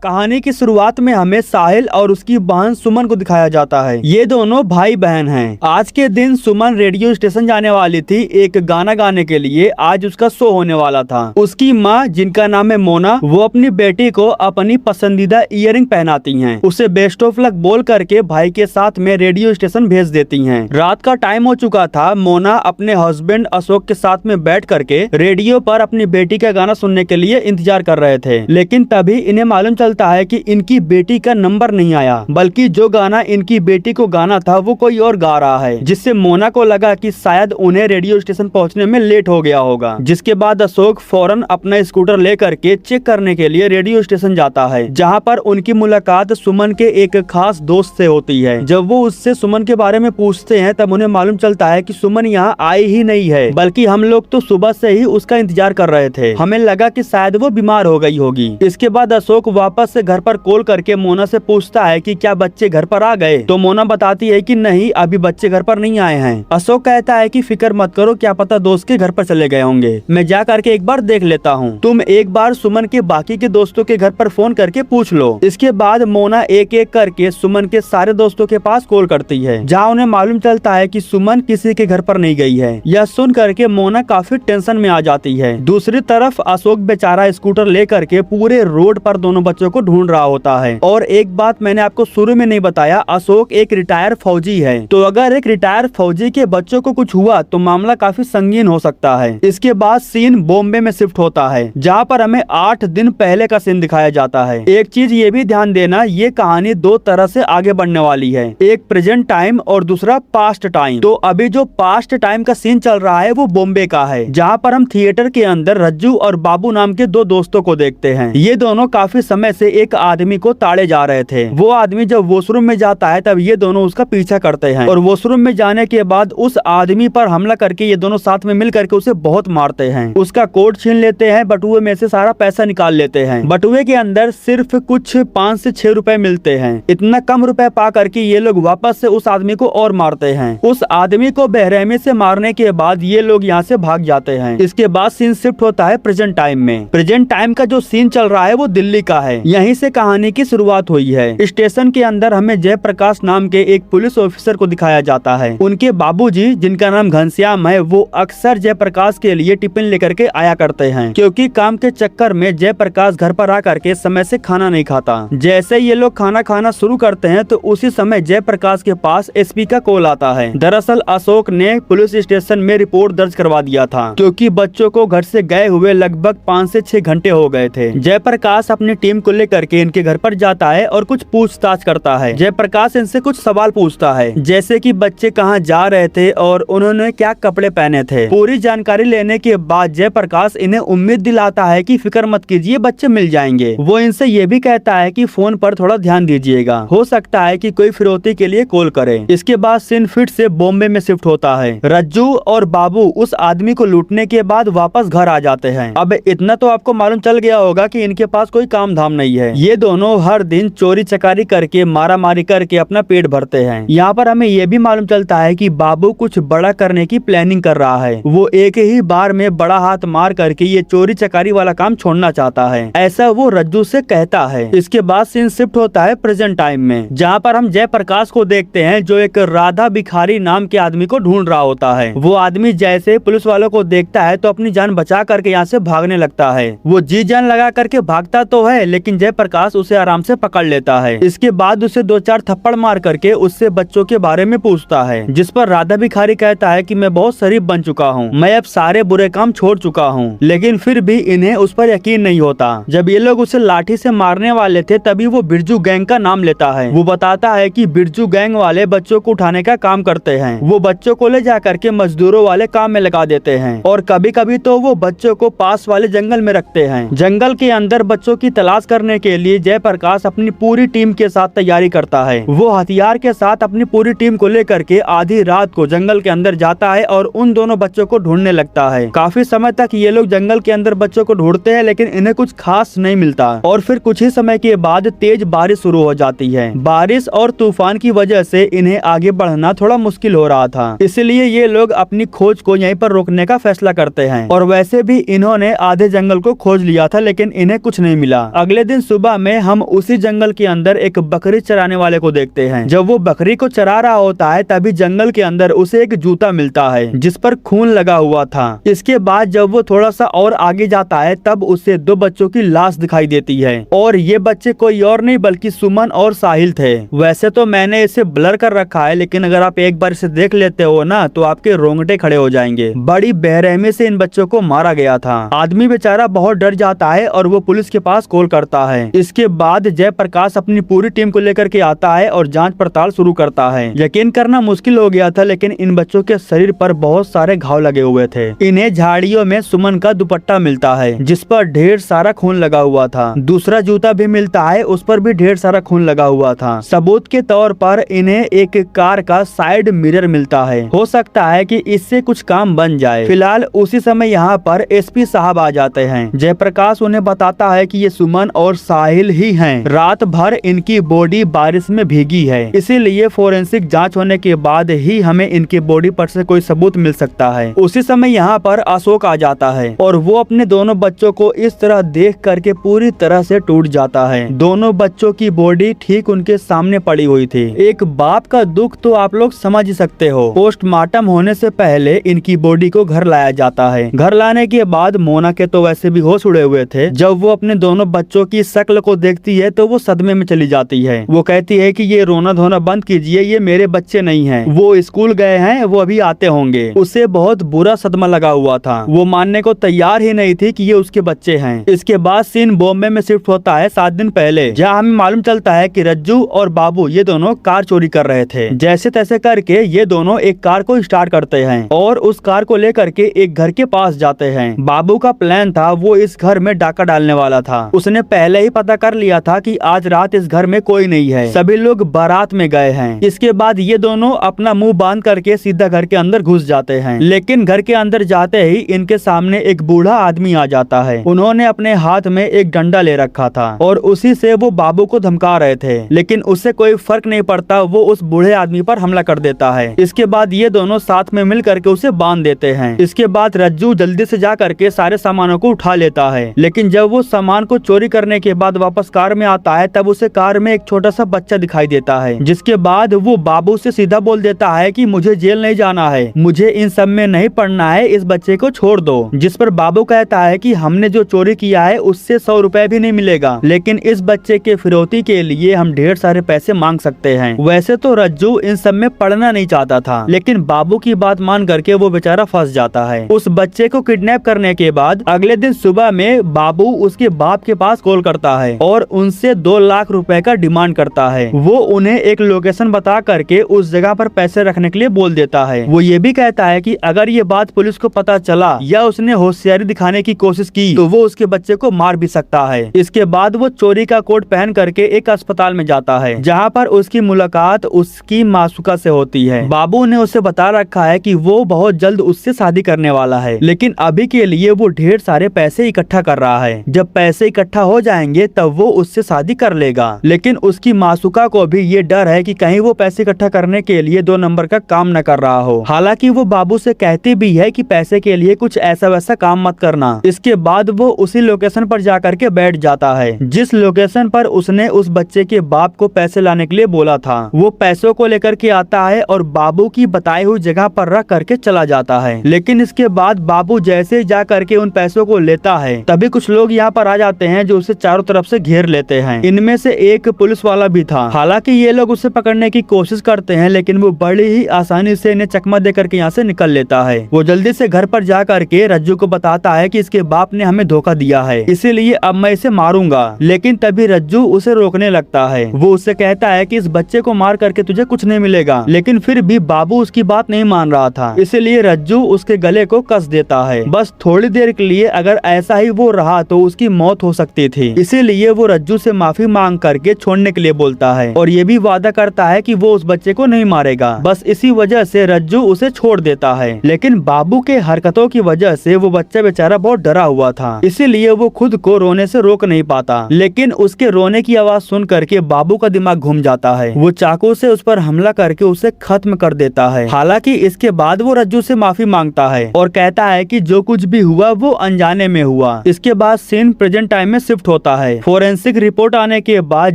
कहानी की शुरुआत में हमें साहिल और उसकी बहन सुमन को दिखाया जाता है। ये दोनों भाई बहन हैं। आज के दिन सुमन रेडियो स्टेशन जाने वाली थी एक गाना गाने के लिए। आज उसका शो होने वाला था। उसकी माँ, जिनका नाम है मोना, वो अपनी बेटी को अपनी पसंदीदा इयररिंग पहनाती हैं। उसे बेस्ट ऑफ लक बोल करके भाई के साथ में रेडियो स्टेशन भेज देती हैं। रात का टाइम हो चुका था। मोना अपने हस्बैंड अशोक के साथ में बैठ करके रेडियो पर अपनी बेटी का गाना सुनने के लिए इंतजार कर रहे थे, लेकिन तभी इन्हें मालूम चलता है कि इनकी बेटी का नंबर नहीं आया, बल्कि जो गाना इनकी बेटी को गाना था वो कोई और गा रहा है, जिससे मोना को लगा कि शायद उन्हें रेडियो स्टेशन पहुंचने में लेट हो गया होगा। जिसके बाद अशोक फौरन अपना स्कूटर लेकर के चेक करने के लिए रेडियो स्टेशन जाता है, जहां पर उनकी मुलाकात सुमन के एक खास दोस्त से होती है। जब वो उससे सुमन के बारे में पूछते हैं तब उन्हें मालूम चलता है कि सुमन यहाँ आई ही नहीं है, बल्कि हम लोग तो सुबह से ही उसका इंतजार कर रहे थे। हमें लगा कि शायद वो बीमार हो गई होगी। इसके बाद अशोक वापस से घर पर कॉल करके मोना से पूछता है कि क्या बच्चे घर पर आ गए, तो मोना बताती है कि नहीं, अभी बच्चे घर पर नहीं आए हैं। अशोक कहता है कि फिक्र मत करो, क्या पता दोस्त के घर पर चले गए होंगे, मैं जा करके एक बार देख लेता हूँ। तुम एक बार सुमन के बाकी के दोस्तों के घर पर फोन करके पूछ लो। इसके बाद मोना एक एक करके सुमन के सारे दोस्तों के पास कॉल करती है, जहाँ उन्हें मालूम चलता है कि सुमन किसी के घर पर नहीं गई है। यह सुन करके मोना काफी टेंशन में आ जाती है। दूसरी तरफ अशोक बेचारा स्कूटर लेकर के पूरे रोड पर दोनों बच्चों को ढूंढ रहा होता है। और एक बात मैंने आपको शुरू में नहीं बताया, अशोक एक रिटायर फौजी है, तो अगर एक रिटायर फौजी के बच्चों को कुछ हुआ तो मामला काफी संगीन हो सकता है। इसके बाद सीन बॉम्बे में शिफ्ट होता है, जहाँ पर हमें 8 दिन पहले का सीन दिखाया जाता है। एक चीज ये भी ध्यान देना, ये कहानी दो तरह से आगे बढ़ने वाली है, एक प्रेजेंट टाइम और दूसरा पास्ट टाइम। तो अभी जो पास्ट टाइम का सीन चल रहा है वो बॉम्बे का है, जहाँ पर हम थिएटर के अंदर रज्जू और बाबू नाम के दो दोस्तों को देखते हैं। ये दोनों काफी समय से एक आदमी को ताड़े जा रहे थे। वो आदमी जब वॉशरूम में जाता है तब ये दोनों उसका पीछा करते हैं, और वॉशरूम में जाने के बाद उस आदमी पर हमला करके ये दोनों साथ में मिल करके उसे बहुत मारते हैं। उसका कोट छीन लेते हैं, बटुए में से सारा पैसा निकाल लेते हैं। बटुए के अंदर सिर्फ कुछ 5 से 6 रुपए मिलते हैं। इतना कम रुपए पा करके ये लोग वापस से उस आदमी को और मारते हैं। उस आदमी को बेरहमी से मारने के बाद ये लोग यहाँ से भाग जाते हैं। इसके बाद सीन शिफ्ट होता है प्रेजेंट टाइम में। प्रेजेंट टाइम का जो सीन चल रहा है वो दिल्ली का है। यहीं से कहानी की शुरुआत हुई है। स्टेशन के अंदर हमें जयप्रकाश नाम के एक पुलिस ऑफिसर को दिखाया जाता है। उनके बाबूजी, जिनका नाम घनश्याम है, वो अक्सर जयप्रकाश के लिए टिफिन लेकर के आया करते हैं, क्योंकि काम के चक्कर में जयप्रकाश घर पर आकर के समय से खाना नहीं खाता। जैसे ये लोग खाना खाना शुरू करते हैं तो उसी समय जयप्रकाश के पास एसपी का कॉल आता है। दरअसल अशोक ने पुलिस स्टेशन में रिपोर्ट दर्ज करवा दिया था, क्योंकि बच्चों को घर से गए हुए लगभग 5 से 6 घंटे हो गए थे। जयप्रकाश अपनी टीम को लेकर के इनके घर पर जाता है और कुछ पूछताछ करता है। जयप्रकाश इनसे कुछ सवाल पूछता है, जैसे कि बच्चे कहाँ जा रहे थे और उन्होंने क्या कपड़े पहने थे। पूरी जानकारी लेने के बाद जयप्रकाश इन्हें उम्मीद दिलाता है कि फिक्र मत कीजिए, बच्चे मिल जाएंगे। वो इनसे ये भी कहता है कि फोन पर थोड़ा ध्यान दीजिएगा, हो सकता है कि कोई फिरौती के लिए कॉल करे। इसके बाद सीन फिर से बॉम्बे में शिफ्ट होता है। रज्जू और बाबू उस आदमी को लूटने के बाद वापस घर आ जाते हैं। अब इतना तो आपको मालूम चल गया होगा कि इनके पास कोई काम धाम नहीं है। ये दोनों हर दिन चोरी चकारी करके, मारा मारी करके अपना पेट भरते हैं। यहाँ पर हमें ये भी मालूम चलता है कि बाबू कुछ बड़ा करने की प्लानिंग कर रहा है। वो एक ही बार में बड़ा हाथ मार करके ये चोरी चकारी वाला काम छोड़ना चाहता है, ऐसा वो रज्जू से कहता है। इसके बाद सीन शिफ्ट होता है प्रेजेंट टाइम में, जहाँ पर हम जयप्रकाश को देखते हैं, जो एक राधा भिखारी नाम के आदमी को ढूंढ रहा होता है। वो आदमी जैसे पुलिस वालों को देखता है तो अपनी जान बचा करके यहाँ से भागने लगता है। वो जी जान लगा करके भागता तो है, लेकिन जयप्रकाश उसे आराम से पकड़ लेता है। इसके बाद उसे 2-4 थप्पड़ मार करके उससे बच्चों के बारे में पूछता है, जिस पर राधा भिखारी कहता है कि मैं बहुत शरीफ बन चुका हूँ, मैं अब सारे बुरे काम छोड़ चुका हूँ। लेकिन फिर भी इन्हें उस पर यकीन नहीं होता। जब ये लोग उसे लाठी से मारने वाले थे तभी वो बिरजू गैंग का नाम लेता है। वो बताता है कि बिरजू गैंग वाले बच्चों को उठाने का काम करते हैं। वो बच्चों को ले जा करके मजदूरों वाले काम में लगा देते हैं, और कभी कभी तो वो बच्चों को पास वाले जंगल में रखते हैं। जंगल के अंदर बच्चों की तलाश करने के लिए जयप्रकाश अपनी पूरी टीम के साथ तैयारी करता है। वो हथियार के साथ अपनी पूरी टीम को लेकर के आधी रात को जंगल के अंदर जाता है और उन दोनों बच्चों को ढूंढने लगता है। काफी समय तक ये लोग जंगल के अंदर बच्चों को ढूंढते हैं, लेकिन इन्हें कुछ खास नहीं मिलता। और फिर कुछ ही समय के बाद तेज बारिश शुरू हो जाती है। बारिश और तूफान की वजह से इन्हें आगे बढ़ना थोड़ा मुश्किल हो रहा था, इसलिए ये लोग अपनी खोज को यहीं पर रोकने का फैसला करते हैं। और वैसे भी इन्होंने आधे जंगल को खोज लिया था, लेकिन इन्हें कुछ नहीं मिला। अगले दिन दिन सुबह में हम उसी जंगल के अंदर एक बकरी चराने वाले को देखते हैं। जब वो बकरी को चरा रहा होता है तभी जंगल के अंदर उसे एक जूता मिलता है जिस पर खून लगा हुआ था। इसके बाद जब वो थोड़ा सा और आगे जाता है तब उसे 2 बच्चों की लाश दिखाई देती है और ये बच्चे कोई और नहीं बल्कि सुमन और साहिल थे। वैसे तो मैंने इसे ब्लर कर रखा है, लेकिन अगर आप एक बार इसे देख लेते हो ना तो आपके रोंगटे खड़े हो जाएंगे। बड़ी बेरहमी से इन बच्चों को मारा गया था। आदमी बेचारा बहुत डर जाता है और वो पुलिस के पास कॉल करता है। इसके बाद जयप्रकाश अपनी पूरी टीम को लेकर के आता है और जांच पड़ताल शुरू करता है। यकीन करना मुश्किल हो गया था, लेकिन इन बच्चों के शरीर पर बहुत सारे घाव लगे हुए थे। इन्हें झाड़ियों में सुमन का दुपट्टा मिलता है जिस पर ढेर सारा खून लगा हुआ था। दूसरा जूता भी मिलता है, उस पर भी ढेर सारा खून लगा हुआ था। सबूत के तौर पर इन्हें एक कार का साइड मिरर मिलता है। हो सकता है कि इससे कुछ काम बन जाए। फिलहाल उसी समय यहाँ पर एसपी साहब आ जाते हैं। जयप्रकाश उन्हें बताता है कि ये सुमन और साहिल ही हैं। रात भर इनकी बॉडी बारिश में भीगी है, इसीलिए फोरेंसिक जांच होने के बाद ही हमें इनकी बॉडी पर से कोई सबूत मिल सकता है। उसी समय यहाँ पर अशोक आ जाता है और वो अपने दोनों बच्चों को इस तरह देख करके पूरी तरह से टूट जाता है। दोनों बच्चों की बॉडी ठीक उनके सामने पड़ी हुई थी। एक बाप का दुख तो आप लोग समझ ही सकते हो। पोस्टमार्टम होने से पहले इनकी बॉडी को घर लाया जाता है। घर लाने के बाद मोना के तो वैसे भी होश उड़े हुए थे। जब वो अपने दोनों बच्चों की शक्ल को देखती है तो वो सदमे में चली जाती है। वो कहती है कि ये रोना धोना बंद कीजिए, ये मेरे बच्चे नहीं हैं। वो स्कूल गए हैं, वो अभी आते होंगे। उसे बहुत बुरा सदमा लगा हुआ था। वो मानने को तैयार ही नहीं थी कि ये उसके बच्चे हैं। इसके बाद सीन बॉम्बे में शिफ्ट होता है 7 दिन पहले, जहाँ हमें मालूम चलता है कि रज्जू और बाबू ये दोनों कार चोरी कर रहे थे। जैसे तैसे करके ये दोनों एक कार को स्टार्ट करते हैं और उस कार को लेकर के एक घर के पास जाते हैं। बाबू का प्लान था, वो इस घर में डाका डालने वाला था। उसने पहले ही पता कर लिया था कि आज रात इस घर में कोई नहीं है, सभी लोग बारात में गए हैं। इसके बाद ये दोनों अपना मुंह बांध करके सीधा घर के अंदर घुस जाते हैं। लेकिन घर के अंदर जाते ही इनके सामने एक बूढ़ा आदमी आ जाता है। उन्होंने अपने हाथ में एक डंडा ले रखा था और उसी से वो बाबू को धमका रहे थे, लेकिन उससे कोई फर्क नहीं पड़ता। वो उस बूढ़े आदमी पर हमला कर देता है। इसके बाद ये दोनों साथ में मिल करके उसे बांध देते हैं। इसके बाद रज्जू जल्दी से जा करके सारे सामानों को उठा लेता है, लेकिन जब वो सामान को चोरी करने के बाद वापस कार में आता है तब उसे कार में एक छोटा सा बच्चा दिखाई देता है। जिसके बाद वो बाबू से सीधा बोल देता है कि मुझे जेल नहीं जाना है, मुझे इन सब में नहीं पढ़ना है, इस बच्चे को छोड़ दो। जिस पर बाबू कहता है कि हमने जो चोरी किया है उससे 100 रुपए भी नहीं मिलेगा, लेकिन इस बच्चे के फिरौती के लिए हम ढेर सारे पैसे मांग सकते हैं। वैसे तो रज्जू इन सब में पढ़ना नहीं चाहता था, लेकिन बाबू की बात मान करके वो बेचारा फंस जाता है। उस बच्चे को किडनैप करने के बाद अगले दिन सुबह में बाबू उसके बाप के पास कॉल करता है और उनसे 2 लाख रुपए का डिमांड करता है। वो उन्हें एक लोकेशन बता करके उस जगह पर पैसे रखने के लिए बोल देता है। वो ये भी कहता है कि अगर ये बात पुलिस को पता चला या उसने होशियारी दिखाने की कोशिश की तो वो उसके बच्चे को मार भी सकता है। इसके बाद वो चोरी का कोट पहन करके एक अस्पताल में जाता है, जहाँ पर उसकी मुलाकात उसकी मासूका से होती है। बाबू ने उसे बता रखा है कि वो बहुत जल्द उससे शादी करने वाला है, लेकिन अभी के लिए वो ढेर सारे पैसे इकट्ठा कर रहा है। जब पैसे इकट्ठा हो जाएंगे तब वो उससे शादी कर लेगा। लेकिन उसकी मासूका को भी ये डर है कि कहीं वो पैसे इकट्ठा करने के लिए 2 नंबर का काम न कर रहा हो। हालांकि वो बाबू से कहती भी है कि पैसे के लिए कुछ ऐसा वैसा काम मत करना। इसके बाद वो उसी लोकेशन पर जाकर के बैठ जाता है जिस लोकेशन पर उसने उस बच्चे के बाप को पैसे लाने के लिए बोला था। वो पैसों को लेकर के आता है और बाबू की बताई हुई जगह पर रख करके चला जाता है। लेकिन इसके बाद बाबू जैसे जा करके उन पैसों को लेता है तभी कुछ लोग यहाँ पर आ जाते हैं जो उसे चारों तरफ से घेर लेते हैं। इनमें से एक पुलिस वाला भी था। हालांकि ये लोग उसे पकड़ने की कोशिश करते हैं, लेकिन वो बड़ी ही आसानी से इन्हें चकमा दे करके यहाँ से निकल लेता है। वो जल्दी से घर पर जा करके रज्जू को बताता है कि इसके बाप ने हमें धोखा दिया है, इसीलिए अब मैं इसे मारूंगा। लेकिन तभी रज्जू उसे रोकने लगता है। वो उससे कहता है कि इस बच्चे को मार करके तुझे कुछ नहीं मिलेगा, लेकिन फिर भी बाबू उसकी बात नहीं मान रहा था, इसलिए रज्जू उसके गले को कस देता है। बस थोड़ी देर के लिए अगर ऐसा ही वो रहा तो उसकी मौत हो सकती थी, इसीलिए वो रज्जू से माफी मांग करके छोड़ने के लिए बोलता है और ये भी वादा करता है कि वो उस बच्चे को नहीं मारेगा। बस इसी वजह से रज्जू उसे छोड़ देता है। लेकिन बाबू के हरकतों की वजह से वो बच्चा बेचारा बहुत डरा हुआ था, इसीलिए वो खुद को रोने से रोक नहीं पाता। लेकिन उसके रोने की आवाज सुन करके बाबू का दिमाग घूम जाता है। वो चाकू से उस पर हमला करके उसे खत्म कर देता है। हालांकि इसके बाद वो रज्जू से माफी मांगता है और कहता है कि जो कुछ भी हुआ वो अनजाने में हुआ। इसके बाद सीन प्रेजेंट टाइम में शिफ्ट होता है। फोरेंसिक रिपोर्ट आने के बाद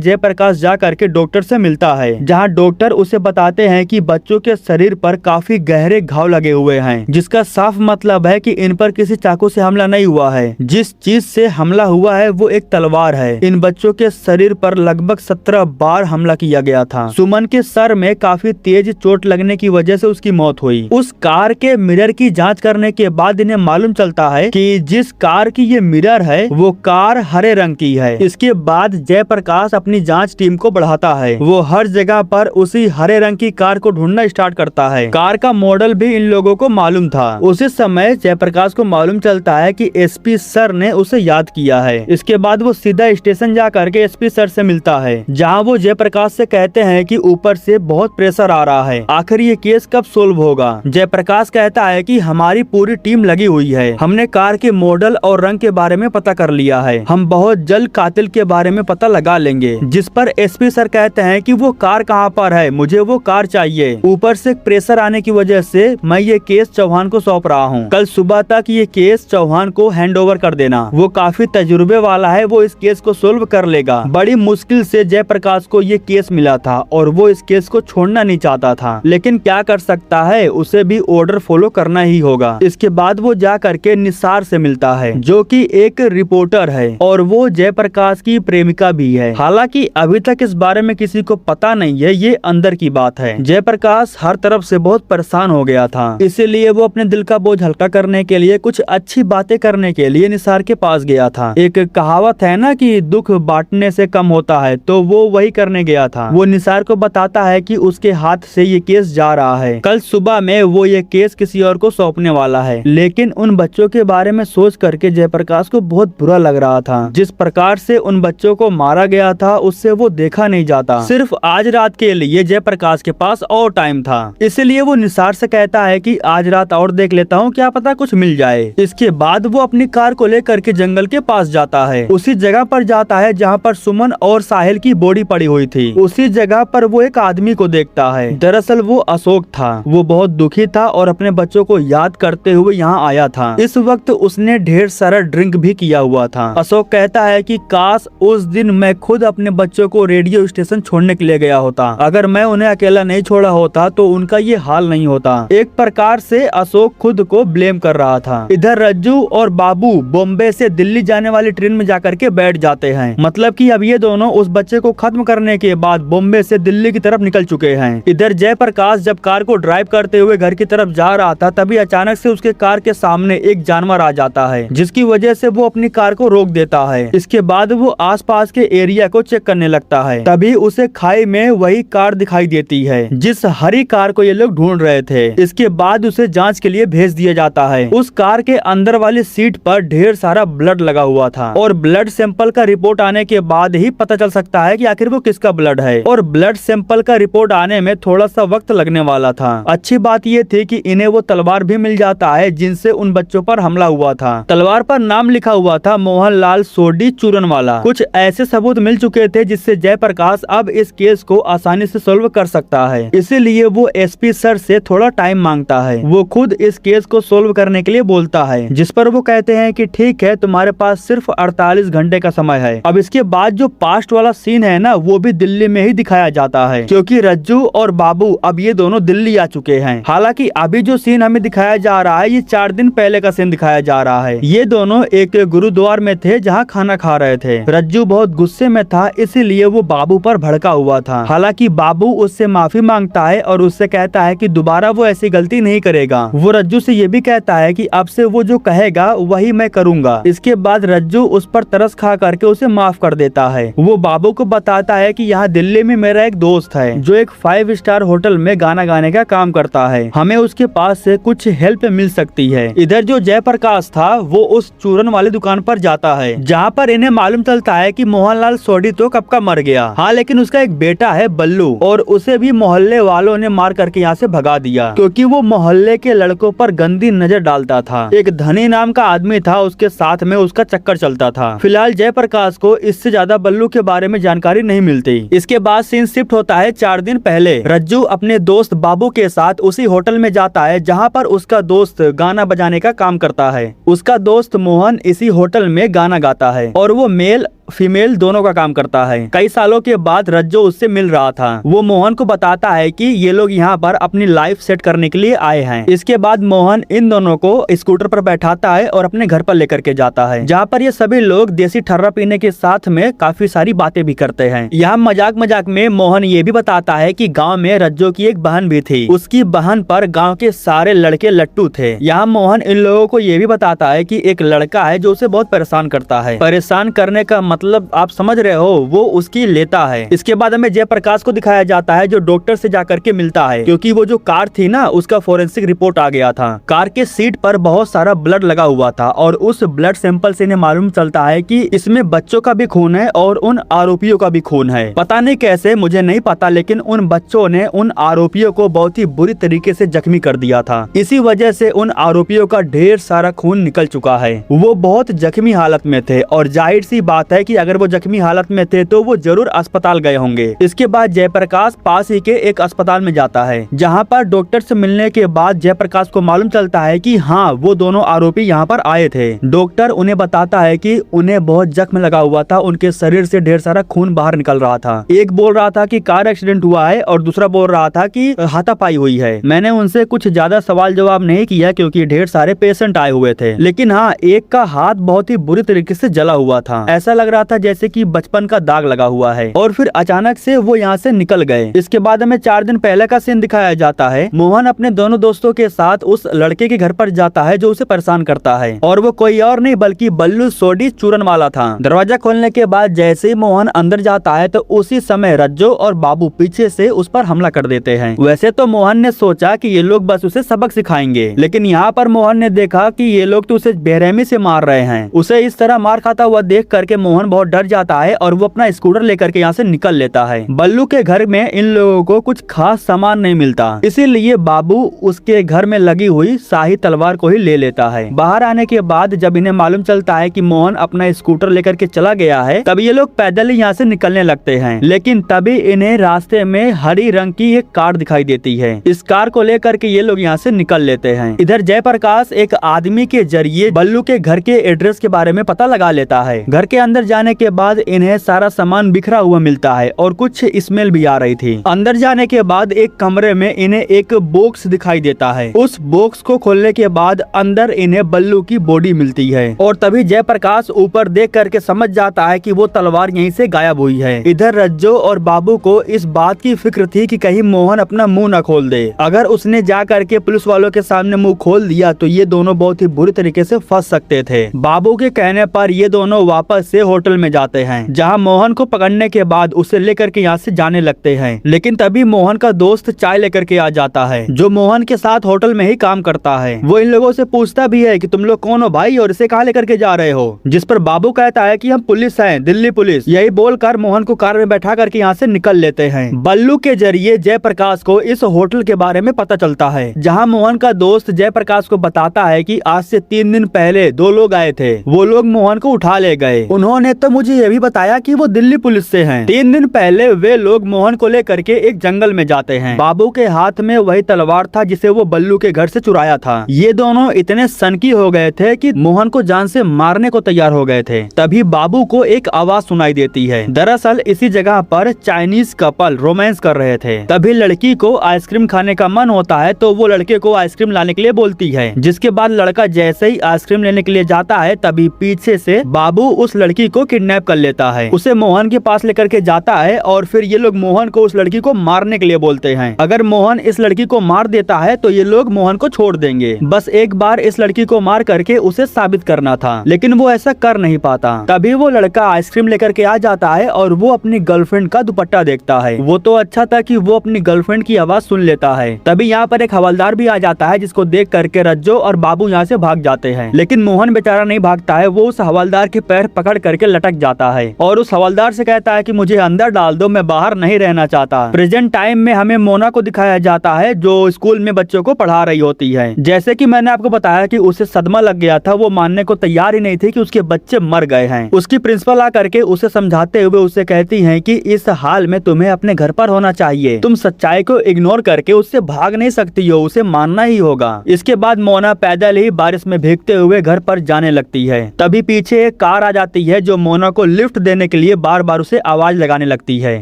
जयप्रकाश जा करके डॉक्टर से मिलता है, जहां डॉक्टर उसे बताते हैं कि बच्चों के शरीर पर काफी गहरे घाव लगे हुए हैं, जिसका साफ मतलब है कि इन पर किसी चाकू से हमला नहीं हुआ है। जिस चीज से हमला हुआ है वो एक तलवार है। इन बच्चों के शरीर पर लगभग 17 बार हमला किया गया था। सुमन के सर में काफी तेज चोट लगने की वजह से उसकी मौत हुई। उस कार के मिरर की जांच करने के बाद इन्हें मालूम चलता है कि जिस कार की ये मिरर है वो कार हरे रंग की है। इसके बाद जयप्रकाश अपनी जांच टीम को बढ़ाता है। वो हर जगह पर उसी हरे रंग की कार को ढूंढना स्टार्ट करता है। कार का मॉडल भी इन लोगों को मालूम था। उसी समय जयप्रकाश को मालूम चलता है कि एसपी सर ने उसे याद किया है। इसके बाद वो सीधा स्टेशन जा करके एसपी सर से मिलता है, जहां वो जयप्रकाश से कहते हैं कि ऊपर से बहुत प्रेशर आ रहा है, आखिर ये केस कब सोल्व होगा। जयप्रकाश कहता है कि हमारी पूरी टीम लगी हुई है, हमने कार के मॉडल और रंग के बारे में पता कर लिया है, हम बहुत जल्द कातिल के बारे में पता लगा लेंगे। जिस पर एसपी सर कहते हैं कि वो कार कहाँ पर है, मुझे वो कार चाहिए। ऊपर से प्रेशर आने की वजह से मैं ये केस चौहान को सौंप रहा हूँ, कल सुबह तक ये केस चौहान को हैंडओवर कर देना। वो काफी तजुर्बे वाला है, वो इस केस को सोल्व कर लेगा। बड़ी मुश्किल से जयप्रकाश को ये केस मिला था और वो इस केस को छोड़ना नहीं चाहता था, लेकिन क्या कर सकता है, उसे भी ऑर्डर फॉलो करना ही होगा। इसके बाद वो जा करके निसार से मिलता है, जो कि एक रिपोर्टर है और वो जयप्रकाश की प्रेमिका भी है। हालांकि अभी तक इस बारे में किसी को पता नहीं है, ये अंदर की बात है। जयप्रकाश हर तरफ से बहुत परेशान हो गया था, इसीलिए वो अपने दिल का बोझ हल्का करने के लिए, कुछ अच्छी बातें करने के लिए निसार के पास गया था। एक कहावत है ना कि दुख बांटने से कम होता है, तो वो वही करने गया था। वो निसार को बताता है कि उसके हाथ से ये केस जा रहा है, कल सुबह में वो ये केस किसी और को सौंपने वाला है। लेकिन उन बच्चों के बारे में सोच करके जयप्रकाश को बहुत बुरा लग रहा था। जिस प्रकार से उन बच्चों को मारा गया था उससे वो देखा नहीं जाता। सिर्फ आज रात के लिए जयप्रकाश के पास और टाइम था, इसलिए वो निसार से कहता है कि आज रात और देख लेता हूँ, क्या पता कुछ मिल जाए। इसके बाद वो अपनी कार को लेकर के जंगल के पास जाता है। उसी जगह पर जाता है जहाँ पर सुमन और साहिल की बॉडी पड़ी हुई थी। उसी जगह पर वो एक आदमी को देखता है। दरअसल वो अशोक था। वो बहुत दुखी था और अपने बच्चों को याद करते हुए यहाँ आया था। इस वक्त उसने ढेर सारा ड्रिंक भी किया हुआ था। अशोक कहता है कि काश उस दिन मैं खुद अपने बच्चों को रेडियो स्टेशन छोड़ने के लिए गया होता। अगर मैं उन्हें अकेला नहीं छोड़ा होता तो उनका ये हाल नहीं होता। एक प्रकार से अशोक खुद को ब्लेम कर रहा था। इधर रज्जू और बाबू बॉम्बे से दिल्ली जाने वाली ट्रेन में जाकर के बैठ जाते हैं। मतलब कि अब ये दोनों उस बच्चे को खत्म करने के बाद बॉम्बे से दिल्ली की तरफ निकल चुके हैं। इधर जयप्रकाश जब कार को ड्राइव करते हुए घर की तरफ जा रहा था, तभी अचानक से उसके कार के सामने एक जानवर आ जाता है, जिसकी वजह से वो अपनी कार को रोक देता है। इसके बाद वो आसपास के एरिया को चेक करने लगता है। तभी उसे खाई में वही कार दिखाई देती है जिस हरी कार को ये लोग ढूंढ रहे थे। इसके बाद उसे जांच के लिए भेज दिया जाता है। उस कार के अंदर वाली सीट पर ढेर सारा ब्लड लगा हुआ था और ब्लड सैंपल का रिपोर्ट आने के बाद ही पता चल सकता है कि आखिर वो किसका ब्लड है। और ब्लड सैंपल का रिपोर्ट आने में थोड़ा सा वक्त लगने वाला था। अच्छी बात ये थी कि इन्हें वो तलवार भी मिल जाता है जिनसे उन बच्चों पर हमला हुआ था। तलवार पर नाम लिखा हुआ था मोहनलाल सोडी चूरन वाला। कुछ ऐसे सबूत मिल चुके थे जिससे जयप्रकाश अब इस केस को आसानी से सोल्व कर सकता है। इसीलिए वो एसपी सर से थोड़ा टाइम मांगता है। वो खुद इस केस को सोल्व करने के लिए बोलता है, जिस पर वो कहते हैं कि ठीक है, तुम्हारे पास सिर्फ 48 घंटे का समय है। अब इसके बाद जो पास्ट वाला सीन है ना, वो भी दिल्ली में ही दिखाया जाता है, क्योंकि रज्जू और बाबू अब ये दोनों दिल्ली आ चुके हैं। हालांकि अभी जो सीन हमें दिखाया जा रहा है, ये 4 दिन पहले का सीन दिखाया जा रहा है। ये दोनों एक गुरुद्वार में थे जहाँ खाना खा रहे थे। रज्जू बहुत गुस्से में था, इसीलिए वो बाबू पर भड़का हुआ था। हालांकि बाबू उससे माफी मांगता है और उससे कहता है कि दोबारा वो ऐसी गलती नहीं करेगा। वो रज्जू से ये भी कहता है कि अब से वो जो कहेगा वही मैं करूंगा। इसके बाद रज्जू उस पर तरस खा करके उसे माफ कर देता है। वो बाबू को बताता है कि यहाँ दिल्ली में मेरा एक दोस्त है जो एक 5 स्टार होटल में गाना गाने का काम करता है, हमें उसके पास से कुछ हेल्प मिल सकती है। इधर जो जयप्रकाश था वो उस चूरन वाली दुकान पर जाता है, जहाँ पर इन्हें मालूम चलता है कि मोहनलाल सोडी तो कब का मर गया। हाँ, लेकिन उसका एक बेटा है बल्लू, और उसे भी मोहल्ले वालों ने मार करके यहाँ से भगा दिया, क्योंकि वो मोहल्ले के लड़कों पर गंदी नजर डालता था। एक धनी नाम का आदमी था, उसके साथ में उसका चक्कर चलता था। फिलहाल जयप्रकाश को इससे ज्यादा बल्लू के बारे में जानकारी नहीं मिलती। इसके बाद सीन शिफ्ट होता है 4 दिन पहले। रज्जू अपने दोस्त बाबू के साथ उसी होटल में जाता है जहाँ पर उसका दोस्त गाना बजाने का काम करता है। उसका दोस्त मोहन इसी होटल में गाना गाता है और वो मेल फीमेल दोनों का काम करता है। कई सालों के बाद रज्जो उससे मिल रहा था। वो मोहन को बताता है कि ये लोग यहाँ पर अपनी लाइफ सेट करने के लिए आए हैं। इसके बाद मोहन इन दोनों को स्कूटर पर बैठाता है और अपने घर पर लेकर के जाता है, जहाँ पर ये सभी लोग देसी ठर्रा पीने के साथ में काफी सारी बातें भी करते हैं। यहाँ मजाक मजाक में मोहन ये भी बताता है कि गांव में रज्जो की एक बहन भी थी, उसकी बहन पर गांव के सारे लड़के लट्टू थे। यहाँ मोहन इन लोगों को ये भी बताता है कि एक लड़का है जो उसे बहुत परेशान करता है। परेशान करने का मतलब आप समझ रहे हो, वो उसकी लेता है। इसके बाद हमें जयप्रकाश को दिखाया जाता है जो डॉक्टर से जाकर के मिलता है, क्योंकि वो जो कार थी ना उसका फोरेंसिक रिपोर्ट आ गया था। कार के सीट पर बहुत सारा ब्लड लगा हुआ था और उस ब्लड सैंपल से इन्हें मालूम चलता है कि इसमें बच्चों का भी खून है और उन आरोपियों का भी खून है। पता नहीं कैसे, मुझे नहीं पता, लेकिन उन बच्चों ने उन आरोपियों को बहुत ही बुरी तरीके से जख्मी कर दिया था। इसी वजह से उन आरोपियों का ढेर सारा खून निकल चुका है। वो बहुत जख्मी हालत में थे और जाहिर सी बात है कि अगर वो जख्मी हालत में थे तो वो जरूर अस्पताल गए होंगे। इसके बाद जयप्रकाश पास ही के एक अस्पताल में जाता है, जहाँ पर डॉक्टर से मिलने के बाद जयप्रकाश को मालूम चलता है कि हाँ, वो दोनों आरोपी यहाँ पर आए थे। डॉक्टर उन्हें बताता है कि उन्हें बहुत जख्म लगा हुआ था, उनके शरीर से ढेर सारा खून बाहर निकल रहा था। एक बोल रहा था कि कार एक्सीडेंट हुआ है और दूसरा बोल रहा था कि हाथापाई हुई है। मैंने उनसे कुछ ज्यादा सवाल जवाब नहीं किया क्योंकि ढेर सारे पेशेंट आए हुए थे, लेकिन हाँ, एक का हाथ बहुत ही बुरी तरीके से जला हुआ था। ऐसा लग रहा था जैसे कि बचपन का दाग लगा हुआ है। और फिर अचानक से वो यहाँ से निकल गए। इसके बाद हमें 4 दिन पहले का सीन दिखाया जाता है। मोहन अपने दोनों दोस्तों के साथ उस लड़के के घर पर जाता है जो उसे परेशान करता है, और वो कोई और नहीं बल्कि बल्लू सोडी चूरन वाला था। दरवाजा खोलने के बाद जैसे ही मोहन अंदर जाता है तो उसी समय रज्जो और बाबू पीछे से उस पर हमला कर देते हैं। वैसे तो मोहन ने सोचा कि ये लोग बस उसे सबक सिखाएंगे, लेकिन यहाँ पर मोहन ने देखा कि ये लोग तो उसे बेरहमी से मार रहे हैं। उसे इस तरह मार खाता हुआ देख करके मोहन बहुत डर जाता है और वो अपना स्कूटर लेकर के यहाँ से निकल लेता है। बल्लू के घर में इन लोगों को कुछ खास सामान नहीं मिलता, इसीलिए बाबू उसके घर में लगी हुई शाही तलवार को ही ले लेता है। बाहर आने के बाद जब इन्हें मालूम चलता है कि मोहन अपना स्कूटर लेकर के चला गया है, तब ये लोग पैदल ही यहाँ से निकलने लगते हैं। लेकिन तभी इन्हें रास्ते में हरी रंग की एक कार दिखाई देती है। इस कार को लेकर के ये लोग यहाँ से निकल लेते हैं। इधर जयप्रकाश एक आदमी के जरिए बल्लू के घर के एड्रेस के बारे में पता लगा लेता है। घर के अंदर जाने के बाद इन्हें सारा सामान बिखरा हुआ मिलता है और कुछ स्मेल भी आ रही थी। अंदर जाने के बाद एक कमरे में इन्हें एक बॉक्स दिखाई देता है। उस बॉक्स को खोलने के बाद अंदर इन्हें बल्लू की बॉडी मिलती है और तभी जयप्रकाश ऊपर देख करके समझ जाता है कि वो तलवार यहीं से गायब हुई है। इधर रज्जो और बाबू को इस बात की फिक्र थी कि कहीं मोहन अपना मुंह न खोल दे। अगर उसने जा करके पुलिस वालों के सामने मुंह खोल दिया तो ये दोनों बहुत ही बुरी तरीके से फंस सकते थे। बाबू के कहने पर ये दोनों वापस से होटल में जाते हैं, जहाँ मोहन को पकड़ने के बाद उसे लेकर के यहाँ से जाने लगते हैं। लेकिन तभी मोहन का दोस्त चाय लेकर के आ जाता है, जो मोहन के साथ होटल में ही काम करता है। वो इन लोगों से पूछता भी है कि तुम लोग कौन हो भाई और इसे कहाँ लेकर के जा रहे हो, जिस पर बाबू कहता है कि हम पुलिस हैं, दिल्ली पुलिस। यही बोलकर मोहन को कार में बैठा करके यहाँ से निकल लेते हैं। बल्लू के जरिए जयप्रकाश को इस होटल के बारे में पता चलता है, जहाँ मोहन का दोस्त जयप्रकाश को बताता है कि आज से 3 दिन पहले 2 लोग आए थे। वो लोग मोहन को उठा ले गए। उन्होंने तो मुझे ये भी बताया कि वो दिल्ली पुलिस से हैं। 3 दिन पहले वे लोग मोहन को लेकर के एक जंगल में जाते हैं। बाबू के हाथ में वही तलवार था जिसे वो बल्लू के घर से चुराया था। ये दोनों इतने सनकी हो गए थे कि मोहन को जान से मारने को तैयार हो गए थे। तभी बाबू को एक आवाज सुनाई देती है। दरअसल इसी जगह पर चाइनीज कपल रोमांस कर रहे थे। तभी लड़की को आइसक्रीम खाने का मन होता है तो वो लड़के को आइसक्रीम लाने के लिए बोलती है। जिसके बाद लड़का जैसे ही आइसक्रीम लेने के लिए जाता है तभी पीछे से बाबू उस लड़की को किडनैप कर लेता है। उसे मोहन के पास लेकर के जाता है और फिर ये लोग मोहन को उस लड़की को मारने के लिए बोलते हैं। अगर मोहन इस लड़की को मार देता है तो ये लोग मोहन को छोड़ देंगे। बस एक बार इस लड़की को मार करके उसे साबित करना था, लेकिन वो ऐसा कर नहीं पाता। तभी वो लड़का आइसक्रीम लेकर के आ जाता है और वो अपनी गर्लफ्रेंड का दुपट्टा देखता है। वो तो अच्छा था कि वो अपनी गर्लफ्रेंड की आवाज सुन लेता है। तभी यहाँ पर एक हवलदार भी आ जाता है, जिसको देख करके रज्जो और बाबू यहाँ से भाग जाते हैं। लेकिन मोहन बेचारा नहीं भागता है, वो उस हवलदार के पैर पकड़ करके लटक जाता है और उस हवलदार से कहता है कि मुझे अंदर डाल दो, मैं बाहर नहीं रहना चाहता। प्रेजेंट टाइम में हमें मोना को दिखाया जाता है जो स्कूल में बच्चों को पढ़ा रही होती है। जैसे कि मैंने आपको बताया कि उसे सदमा लग गया था, वो मानने को तैयार ही नहीं थी कि उसके बच्चे मर गए हैं। उसकी प्रिंसिपल आकर के उसे समझाते हुए उसे कहती हैं कि इस हाल में तुम्हें अपने घर पर होना चाहिए, तुम सच्चाई को इग्नोर करके उससे भाग नहीं सकती हो, उसे मानना ही होगा। इसके बाद मोना पैदल ही बारिश में भीगते हुए घर पर जाने लगती है। तभी पीछे एक कार आ जाती है जो मोना को लिफ्ट देने के लिए बार बार उसे आवाज लगाने लगती है।